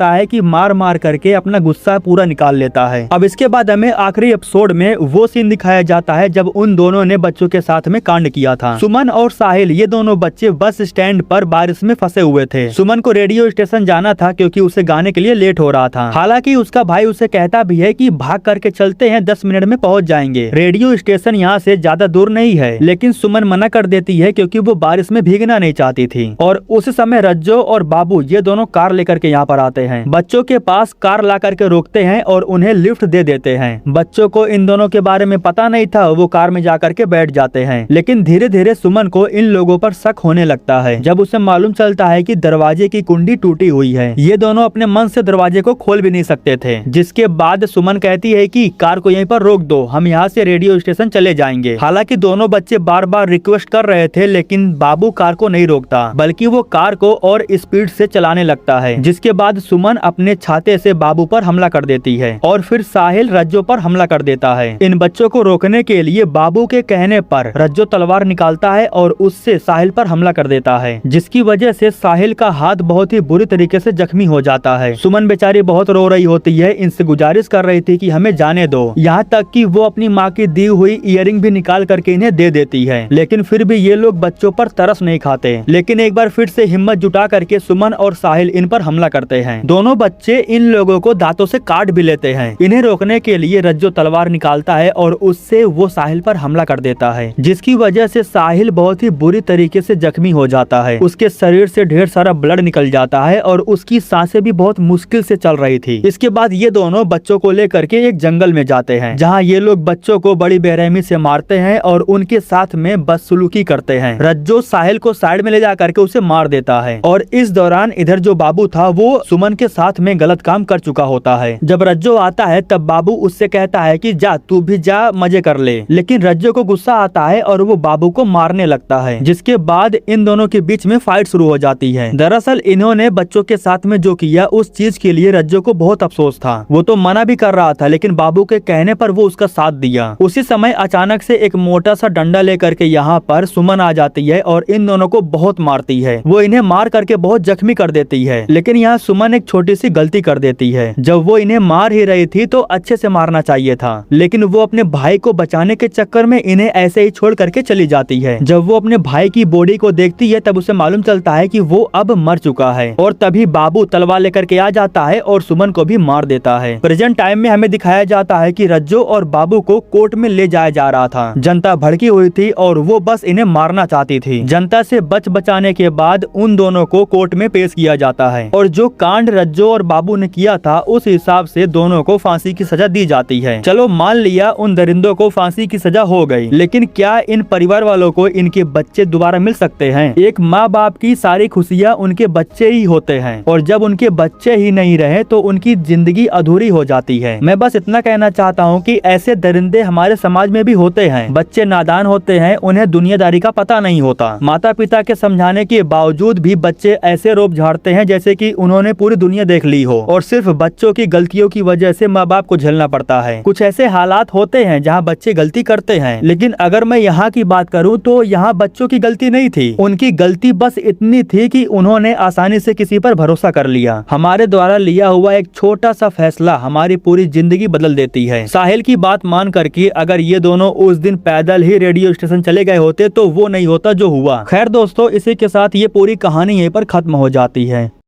है कि मार मार करके अपना गुस्सा पूरा निकाल लेता है। अब इसके बाद हमें आखिरी एपिसोड में वो सीन दिखाया जाता है जब उन दोनों ने बच्चों के साथ में कांड किया था। सुमन और साहिल ये दोनों बच्चे बस स्टैंड पर बारिश में फंसे हुए थे। सुमन को रेडियो स्टेशन जाना था क्योंकि उसे गाने के लिए लेट हो रहा था। हालांकि उसका भाई उसे कहता भी है कि भाग करके चलते हैं, 10 मिनट में पहुंच जाएंगे। रेडियो स्टेशन यहाँ से ज्यादा दूर नहीं है, लेकिन सुमन मना कर देती है क्योंकि वो बारिश में भीगना नहीं चाहती थी। और उस समय रज्जो और बाबू ये दोनों कार लेकर के यहाँ पर आते हैं। बच्चों के पास कार ला करके रोकते हैं और उन्हें लिफ्ट दे देते हैं। बच्चों को इन दोनों के बारे में पता नहीं था, वो कार में जाकर के बैठ जाते हैं। लेकिन धीरे धीरे सुमन को इन लोगों पर शक होने लगता है जब उसे मालूम चलता है कि दरवाजे की कुंडी टूटी हुई है। ये दोनों अपने मन से दरवाजे को खोल भी नहीं सकते थे। जिसके बाद सुमन कहती है कि कार को यहीं पर रोक दो, हम यहाँ से रेडियो स्टेशन चले जाएंगे। हालांकि दोनों बच्चे बार बार रिक्वेस्ट कर रहे थे, लेकिन बाबू कार को नहीं रोकता, बल्कि वो कार को और स्पीड से चलाने लगता है। जिसके बाद सुमन अपने छाते से बाबू पर हमला कर देती है और फिर साहिल रज्जो पर हमला कर देता है। इन बच्चों को रोकने के लिए बाबू के कहने पर रज्जो तलवार निकालता है और उससे साहिल पर हमला कर देता है, जिसकी वजह से साहिल का हाथ बहुत ही बुरी तरीके से जख्मी हो जाता है। सुमन बेचारी बहुत रो रही होती है, इनसे गुजारिश कर रही थी कि हमें जाने दो, यहाँ तक कि वो अपनी माँ की दी हुई इयररिंग भी निकाल करके इन्हें दे देती है। लेकिन फिर भी ये लोग बच्चों पर तरस नहीं खाते। लेकिन एक बार फिर से हिम्मत जुटा करके सुमन और साहिल इन पर हमला करते हैं। दोनों बच्चे इन लोगों को दांतों से काट भी लेते हैं। इन्हें रोकने के लिए रज्जो तलवार निकालता है और उससे वो साहिल पर हमला कर देता है, जिसकी वजह से साहिल बहुत ही बुरी तरीके से जख्मी हो जाता है। उसके शरीर से ढेर सारा ब्लड निकल जाता है और उसकी सांसें भी बहुत मुश्किल से चल रही थी। इसके बाद ये दोनों बच्चों को लेकर के एक जंगल में जाते हैं, जहाँ ये लोग बच्चों को बड़ी बेरहमी से मारते हैं और उनके साथ में बदसलूकी करते हैं। रज्जो साहिल को साइड में ले जा करके उसे मार देता है और इस दौरान इधर जो बाबू था वो सुमन के साथ में गलत काम कर चुका होता है। जब रज्जो आता है तब बाबू उससे कहता है कि जा तू भी जा, मजे कर ले। लेकिन रज्जो को गुस्सा आता है और वो बाबू को मारने लगता है, जिसके बाद इन दोनों के बीच में फाइट शुरू हो जाती है। दरअसल इन्होंने बच्चों के साथ में जो किया उस चीज के लिए रज्जो को बहुत अफसोस था। वो तो मना भी कर रहा था, लेकिन बाबू के कहने पर वो उसका साथ दिया। उसी समय अचानक से एक मोटा सा डंडा लेकर के यहाँ पर सुमन आ जाती है और इन दोनों को बहुत मारती है। वो इन्हें मार करके बहुत जख्मी कर देती है। लेकिन यहाँ सुमन एक छोटी सी गलती कर देती है। जब वो इन्हें मार ही रही थी तो अच्छे से मारना चाहिए था, लेकिन वो अपने भाई को बचाने के चक्कर में इन्हें ऐसे ही छोड़ करके चली जाती है। जब वो अपने भाई की बॉडी को देखती है तब उसे मालूम चलता है कि वो अब मर चुका है और तभी बाबू तलवार लेकर के आ जाता है और सुमन को भी मार देता है। प्रेजेंट टाइम में हमें दिखाया जाता है कि रज्जो और बाबू को कोर्ट में ले जाया जा रहा था। जनता भड़की हुई थी और वो बस इन्हें मारना चाहती थी। जनता से बचाने के बाद उन दोनों को कोर्ट में पेश किया जाता है और जो कांड रज्जो और बाबू ने किया था उस हिसाब से दोनों को फांसी की सजा दी जाती है। चलो मान लिया उन दरिंदों को फांसी की सजा हो गई, लेकिन क्या इन परिवार वालों को इनके बच्चे दोबारा मिल सकते हैं? एक माँ बाप की सारी खुशियाँ उनके बच्चे ही होते हैं और जब उनके बच्चे ही नहीं रहे तो उनकी जिंदगी अधूरी हो जाती है। मैं बस इतना कहना चाहता हूँ कि ऐसे दरिंदे हमारे समाज में भी होते हैं। बच्चे नादान होते हैं, उन्हें दुनियादारी का पता नहीं होता। माता पिता के समझाने के बावजूद भी बच्चे ऐसे रोब झाड़ते हैं जैसे कि उन्होंने पूरी दुनिया देख ली हो और सिर्फ बच्चों की गलतियों की वजह से माँ बाप को झेलना पड़ता है। कुछ ऐसे हालात होते हैं जहाँ बच्चे गलती करते हैं, लेकिन अगर मैं यहाँ की बात करूँ तो यहाँ बच्चों की गलती नहीं थी। उनकी गलती बस इतनी थी कि उन्होंने आसानी से किसी पर भरोसा कर लिया। हमारे द्वारा लिया हुआ एक छोटा सा फैसला हमारी पूरी जिंदगी बदल देती है। साहिल की बात मान करके अगर ये दोनों उस दिन पैदल ही रेडियो स्टेशन चले गए होते तो वो नहीं होता जो हुआ। खैर दोस्तों, इसी के साथ ये पूरी कहानी यहीं पर खत्म हो जाती है।